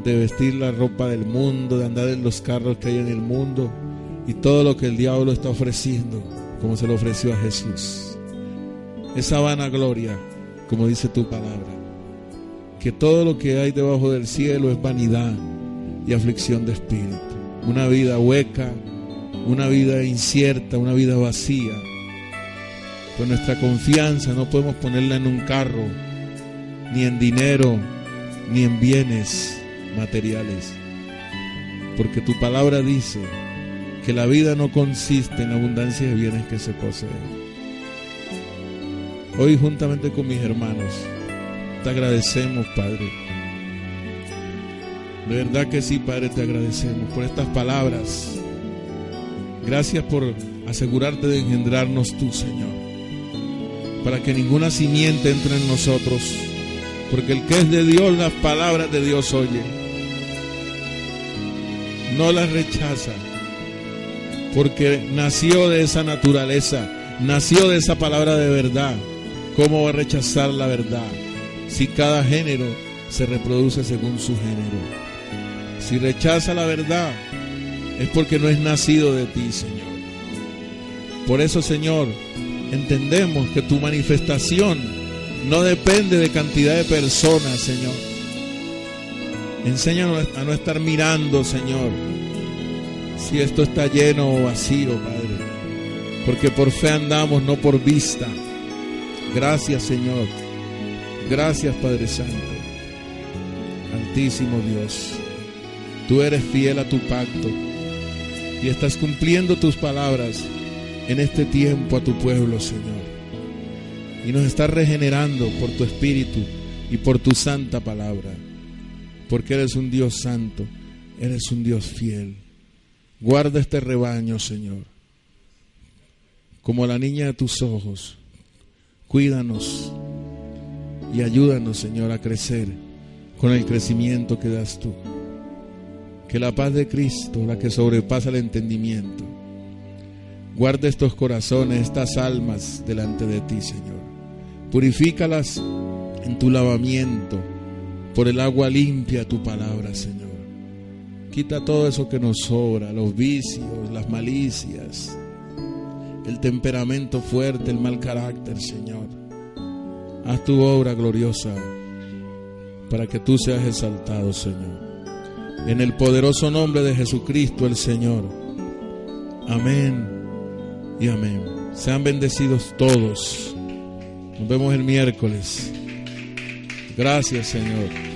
de vestir la ropa del mundo, de andar en los carros que hay en el mundo y todo lo que el diablo está ofreciendo, como se lo ofreció a Jesús. Esa vanagloria, como dice tu palabra, que todo lo que hay debajo del cielo es vanidad y aflicción de espíritu. Una vida hueca, una vida incierta, una vida vacía. Pues nuestra confianza no podemos ponerla en un carro, ni en dinero, ni en bienes materiales. Porque tu palabra dice que la vida no consiste en abundancia de bienes que se poseen. Hoy, juntamente con mis hermanos, te agradecemos, Padre. De verdad que sí, Padre, te agradecemos por estas palabras. Gracias por asegurarte de engendrarnos tú, Señor, para que ninguna simiente entre en nosotros, porque el que es de Dios, las palabras de Dios oye, no las rechaza, porque nació de esa naturaleza, nació de esa palabra de verdad. ¿Cómo va a rechazar la verdad si cada género se reproduce según su género? Si rechaza la verdad es porque no es nacido de ti, Señor. Por eso, Señor, entendemos que tu manifestación no depende de cantidad de personas, Señor. Enséñanos a no estar mirando, Señor, si esto está lleno o vacío, Padre, porque por fe andamos, no por vista. Gracias, Señor. Gracias, Padre Santo. Altísimo Dios, tú eres fiel a tu pacto y estás cumpliendo tus palabras en este tiempo a tu pueblo, Señor. Y nos estás regenerando por tu Espíritu y por tu santa palabra, porque eres un Dios santo, eres un Dios fiel. Guarda este rebaño, Señor, como la niña de tus ojos. Cuídanos y ayúdanos, Señor, a crecer con el crecimiento que das tú. Que la paz de Cristo, la que sobrepasa el entendimiento, guarda estos corazones, estas almas delante de ti, Señor. Purifícalas en tu lavamiento por el agua limpia de tu palabra, Señor. Quita todo eso que nos sobra, los vicios, las malicias, el temperamento fuerte, el mal carácter, Señor. Haz tu obra gloriosa para que tú seas exaltado, Señor. En el poderoso nombre de Jesucristo el Señor. Amén y amén. Sean bendecidos todos. Nos vemos el miércoles. Gracias, Señor.